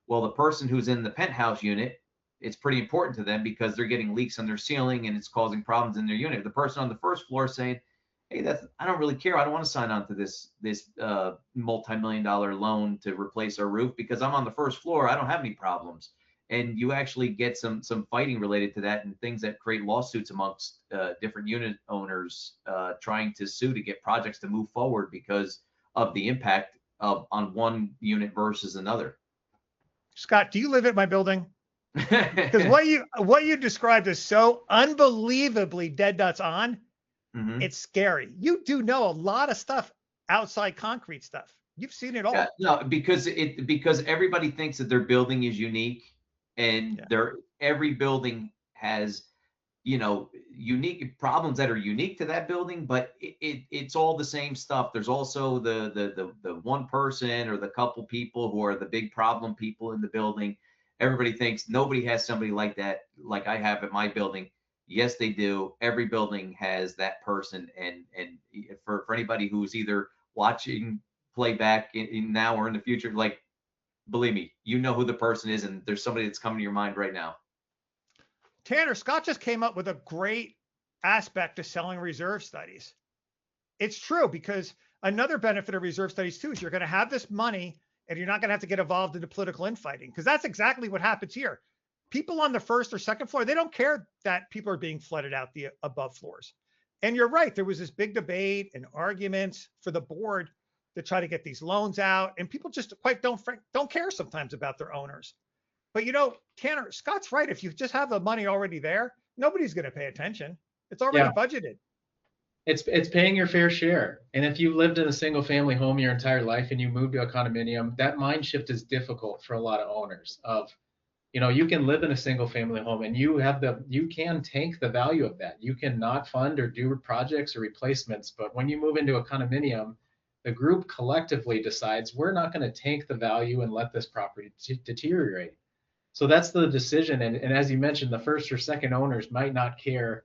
Well, the person who's in the penthouse unit, it's pretty important to them because they're getting leaks on their ceiling and it's causing problems in their unit. The person on the first floor is saying, hey, I don't really care. I don't want to sign on to this multi-million-dollar loan to replace our roof because I'm on the first floor. I don't have any problems. And you actually get some fighting related to that, and things that create lawsuits amongst different unit owners trying to sue to get projects to move forward because of the impact on one unit versus another. Scott, do you live at my building? Because what you described is so unbelievably dead nuts on. Mm-hmm. It's scary. You do know a lot of stuff outside concrete stuff. You've seen it all. Yeah, no, because everybody thinks that their building is unique, and every building has, you know, unique problems that are unique to that building, but it's all the same stuff. There's also the one person or the couple people who are the big problem people in the building. Everybody thinks nobody has somebody like that, like I have at my building. Yes, they do. Every building has that person. And for anybody who's either watching playback in now or in the future, like, believe me, you know who the person is, and there's somebody that's coming to your mind right now. Tanner, Scott just came up with a great aspect to selling reserve studies. It's true, because another benefit of reserve studies too is you're going to have this money and you're not going to have to get involved in the political infighting, because that's exactly what happens here. people on the first or second floor, they don't care that people are being flooded out the above floors. And you're right. There was this big debate and arguments for the board to try to get these loans out. And people just quite don't care sometimes about their owners. But Tanner, Scott's right. If you just have the money already there, nobody's going to pay attention. It's already budgeted. It's paying your fair share. And if you've lived in a single family home your entire life and you move to a condominium, that mind shift is difficult for a lot of owners of, you can live in a single family home and you can tank the value of that. You can not fund or do projects or replacements. But when you move into a condominium, the group collectively decides we're not going to tank the value and let this property deteriorate. So that's the decision. And as you mentioned, the first or second owners might not care.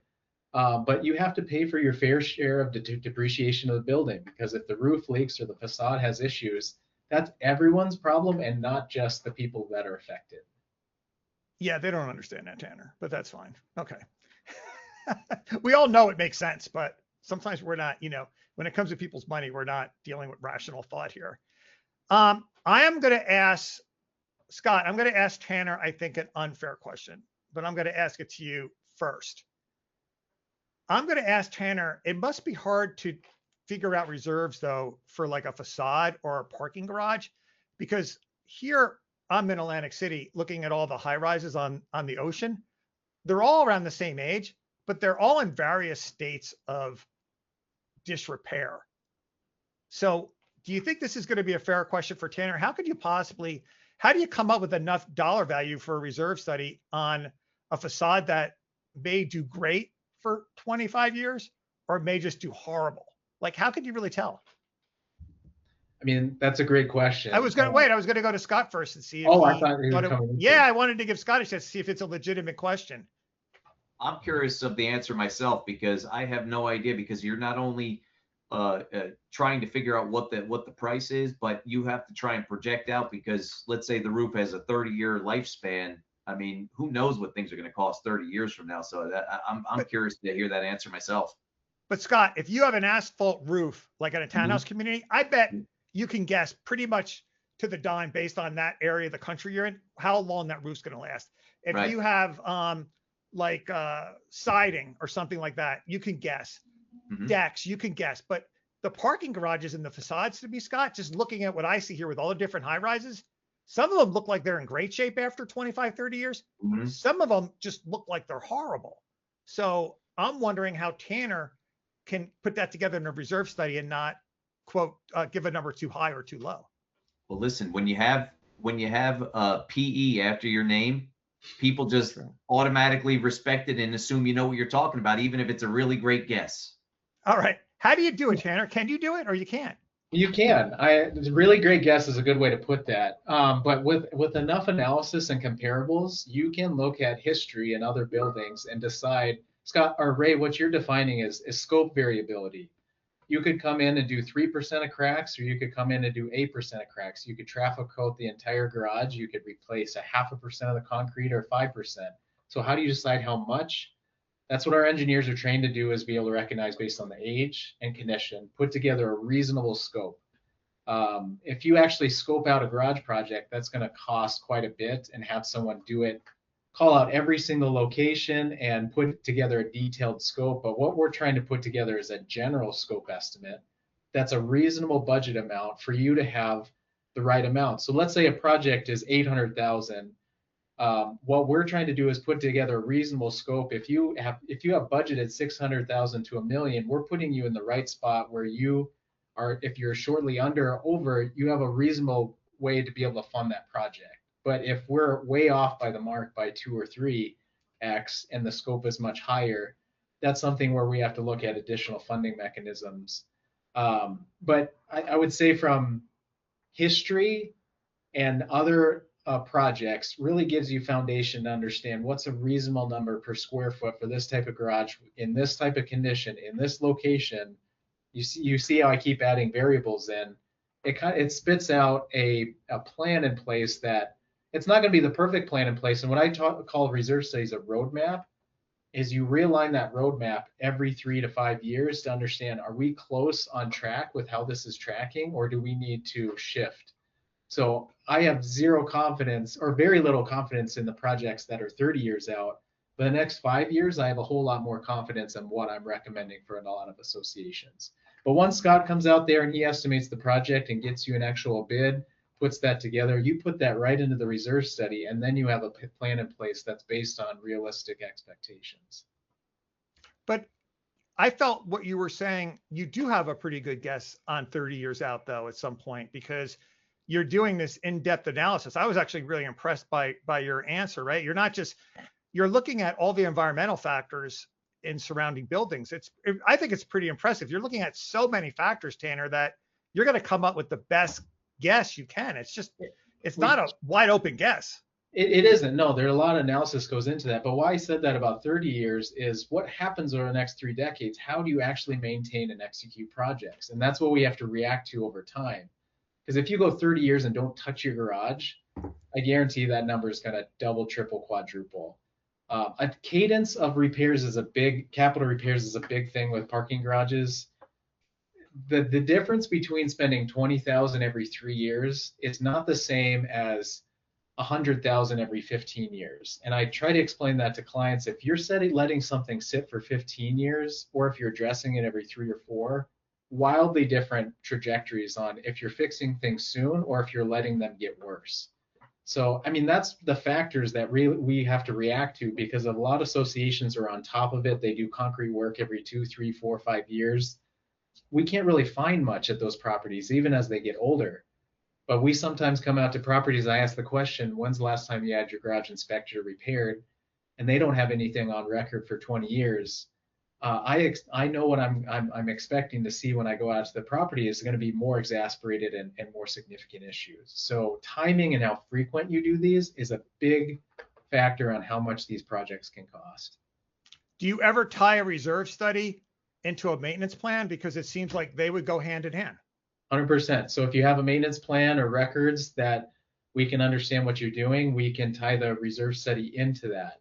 But you have to pay for your fair share of the depreciation of the building, because if the roof leaks or the facade has issues, that's everyone's problem and not just the people that are affected. Yeah, they don't understand that, Tanner, but that's fine. Okay. We all know it makes sense, but sometimes we're not, when it comes to people's money, we're not dealing with rational thought here. I am going to ask Scott, I'm going to ask Tanner, I think, an unfair question, but I'm going to ask it to you first. I'm going to ask Tanner, it must be hard to figure out reserves, though, for like a facade or a parking garage, because here I'm in Atlantic City looking at all the high rises on the ocean. They're all around the same age, but they're all in various states of disrepair. So do you think this is going to be a fair question for Tanner? How do you come up with enough dollar value for a reserve study on a facade that may do great for 25 years or may just do horrible? Like, how could you really tell? I mean, that's a great question. I was going to go to Scott first and see if I thought he was coming. Yeah, I wanted to give Scott a chance to see if it's a legitimate question. I'm curious of the answer myself, because I have no idea, because you're not only trying to figure out what the price is, but you have to try and project out, because let's say the roof has a 30-year lifespan. I mean, who knows what things are going to cost 30 years from now? So I'm curious to hear that answer myself. But Scott, if you have an asphalt roof, like in a townhouse community, I bet you can guess pretty much to the dime based on that area of the country you're in, how long that roof's going to last. If you have siding or something like that, you can guess. Decks, you can guess. But the parking garages and the facades, to be, Scott, just looking at what I see here with all the different high rises, some of them look like they're in great shape after 25, 30 years. Some of them just look like they're horrible. So I'm wondering how Tanner can put that together in a reserve study and not, quote, give a number too high or too low. Well, listen, when you have PE after your name, people just automatically respect it and assume you know what you're talking about, even if it's a really great guess. All right. How do you do it, Tanner? Can you do it or you can't? You can. Really great guess is a good way to put that. But with enough analysis and comparables, you can look at history and other buildings and decide, Scott or Ray, what you're defining is scope variability. You could come in and do 3% of cracks, or you could come in and do 8% of cracks. You could traffic coat the entire garage. You could replace 0.5% of the concrete or 5%. So how do you decide how much? That's what our engineers are trained to do, is be able to recognize based on the age and condition, put together a reasonable scope. If you actually scope out a garage project, that's going to cost quite a bit, and have someone do it, call out every single location and put together a detailed scope. But what we're trying to put together is a general scope estimate that's a reasonable budget amount for you to have the right amount. So let's say a project is $800,000. What we're trying to do is put together a reasonable scope. If you have budgeted $600,000 to $1 million, we're putting you in the right spot where you are. If you're shortly under or over, you have a reasonable way to be able to fund that project. But if we're way off by the mark by 2 or 3x and the scope is much higher, that's something where we have to look at additional funding mechanisms. But I would say from history and other projects really gives you foundation to understand what's a reasonable number per square foot for this type of garage in this type of condition in this location. You see how I keep adding variables in. It spits out a plan in place that it's not going to be the perfect plan in place. And what I call reserve studies a roadmap is you realign that roadmap every 3 to 5 years to understand, are we close on track with how this is tracking, or do we need to shift? So I have zero confidence or very little confidence in the projects that are 30 years out. But the next 5 years, I have a whole lot more confidence in what I'm recommending for a lot of associations. But once Scott comes out there and he estimates the project and gets you an actual bid, puts that together, you put that right into the reserve study, and then you have a plan in place that's based on realistic expectations. But I felt what you were saying, you do have a pretty good guess on 30 years out, though, at some point, because you're doing this in-depth analysis. I was actually really impressed by your answer, right? You're looking at all the environmental factors in surrounding buildings. I think it's pretty impressive. You're looking at so many factors, Tanner, that you're going to come up with the best guess you can. It's not a wide open guess. It isn't. No, there are a lot of analysis goes into that. But why I said that about 30 years is what happens over the next 3 decades. How do you actually maintain and execute projects? And that's what we have to react to over time. Because if you go 30 years and don't touch your garage, I guarantee that number is going to double, triple, quadruple. A cadence of repairs capital repairs is a big thing with parking garages. The difference between spending 20,000 every 3 years is not the same as 100,000 every 15 years. And I try to explain that to clients. If you're letting something sit for 15 years, or if you're addressing it every 3 or 4, wildly different trajectories on if you're fixing things soon or if you're letting them get worse. So, I mean, that's the factors that really we have to react to, because a lot of associations are on top of it. They do concrete work every 2, 3, 4, 5 years. We can't really find much at those properties, even as they get older. But we sometimes come out to properties. I ask the question, when's the last time you had your garage inspected or repaired? And they don't have anything on record for 20 years. I know what I'm expecting to see when I go out to the property is going to be more exasperated and more significant issues. So timing and how frequent you do these is a big factor on how much these projects can cost. Do you ever tie a reserve study into a maintenance plan? Because it seems like they would go hand in hand. 100%. So if you have a maintenance plan or records that we can understand what you're doing, we can tie the reserve study into that.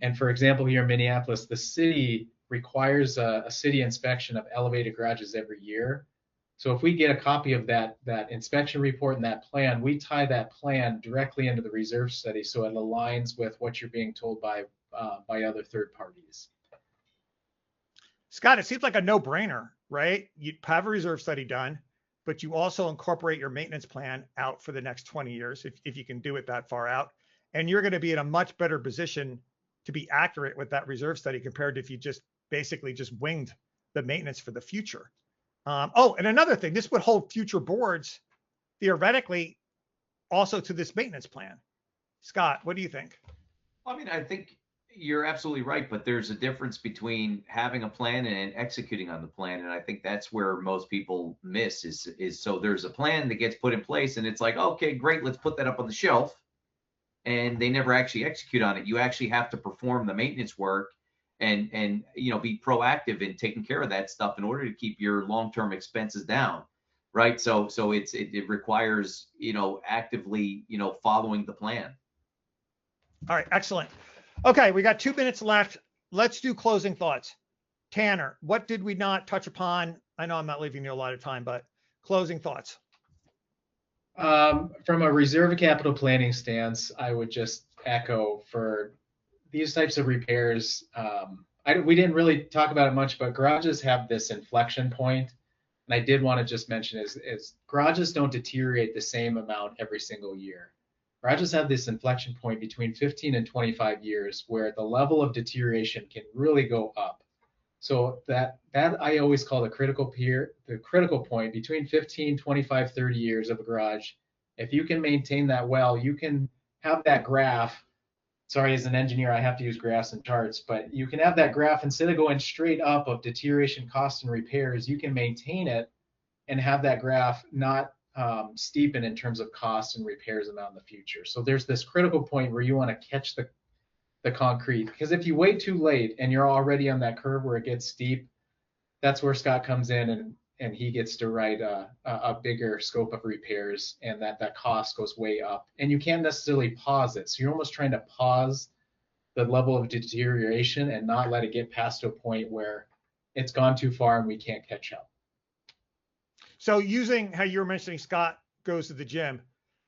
And for example, here in Minneapolis, the city requires a city inspection of elevated garages every year. So if we get a copy of that inspection report and that plan, we tie that plan directly into the reserve study, so it aligns with what you're being told by other third parties. Scott, it seems like a no-brainer, right? You have a reserve study done, but you also incorporate your maintenance plan out for the next 20 years, if you can do it that far out. And you're going to be in a much better position to be accurate with that reserve study compared to if you just basically just winged the maintenance for the future. And another thing, this would hold future boards theoretically also to this maintenance plan. Scott, what do you think? I mean, I think you're absolutely right, but there's a difference between having a plan and executing on the plan. And I think that's where most people miss is so there's a plan that gets put in place and it's like, okay, great, let's put that up on the shelf. And they never actually execute on it. You actually have to perform the maintenance work and be proactive in taking care of that stuff in order to keep your long-term expenses down, right? So it requires actively following the plan. All right, excellent. Okay, we got 2 minutes left. Let's do closing thoughts. Tanner, what did we not touch upon? I know I'm not leaving you a lot of time, but closing thoughts. From a reserve capital planning stance, I would just echo for these types of repairs. We didn't really talk about it much, but garages have this inflection point. And I did want to just mention is garages don't deteriorate the same amount every single year. Garages have this inflection point between 15 and 25 years where the level of deterioration can really go up. So that I always call the critical point between 15, 25, 30 years of a garage. If you can maintain that well, you can have that graph. Sorry, as an engineer, I have to use graphs and charts, but you can have that graph instead of going straight up of deterioration, cost, and repairs, you can maintain it and have that graph not steepen in terms of cost and repairs amount in the future. So there's this critical point where you want to catch the concrete, because if you wait too late and you're already on that curve where it gets steep, that's where Scott comes in and he gets to write a bigger scope of repairs, and that cost goes way up. And you can't necessarily pause it. So you're almost trying to pause the level of deterioration and not let it get past a point where it's gone too far and we can't catch up. So using how you were mentioning, Scott, goes to the gym.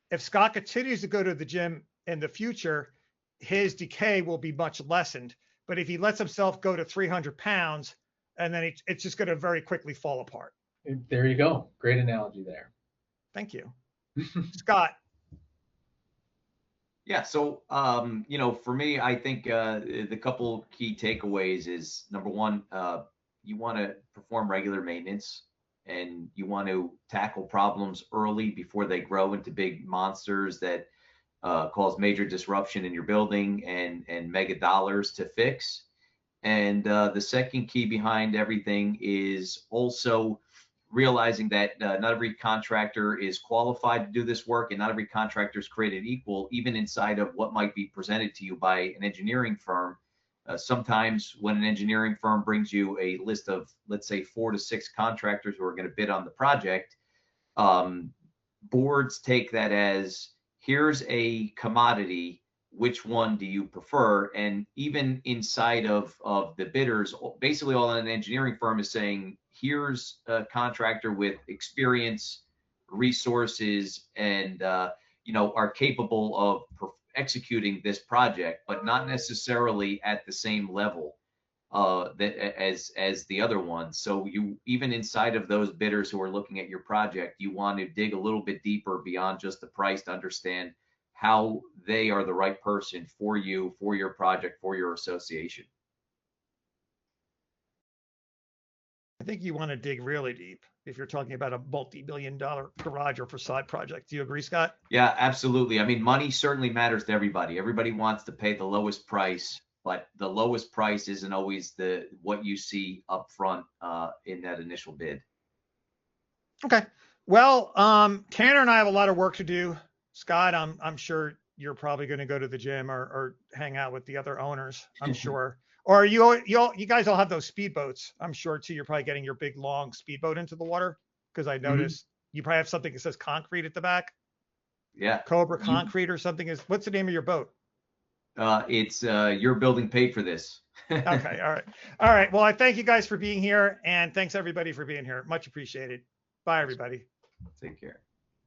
If Scott continues to go to the gym in the future, his decay will be much lessened. But if he lets himself go to 300 pounds, and then it's just going to very quickly fall apart. There you go. Great analogy there. Thank you. Scott. Yeah. So, for me, I think the couple key takeaways is number one, you want to perform regular maintenance and you want to tackle problems early before they grow into big monsters that cause major disruption in your building and mega dollars to fix. And the second key behind everything is also realizing that not every contractor is qualified to do this work, and not every contractor is created equal, even inside of what might be presented to you by an engineering firm. Sometimes when an engineering firm brings you a list of, let's say, 4 to 6 contractors who are going to bid on the project, boards take that as, here's a commodity, which one do you prefer? And even inside of the bidders, basically all an engineering firm is saying, here's a contractor with experience, resources, and are capable of executing this project, but not necessarily at the same level as the other ones. So you, even inside of those bidders who are looking at your project, you want to dig a little bit deeper beyond just the price to understand how they are the right person for you, for your project, for your association. I think you want to dig really deep if you're talking about a multi-billion-dollar garage or facade project. Do you agree, Scott? Yeah, absolutely. I mean, money certainly matters to everybody. Everybody wants to pay the lowest price, but the lowest price isn't always what you see up front in that initial bid. Okay. Well, Tanner and I have a lot of work to do. Scott, I'm sure you're probably going to go to the gym or hang out with the other owners, I'm sure. Or you guys all have those speedboats, I'm sure too. You're probably getting your big long speedboat into the water, because I noticed you probably have something that says concrete at the back. Yeah. Cobra Concrete or something. What's the name of your boat? It's your building paid for this. Okay. All right. All right. Well, I thank you guys for being here, and thanks everybody for being here. Much appreciated. Bye, everybody. Take care.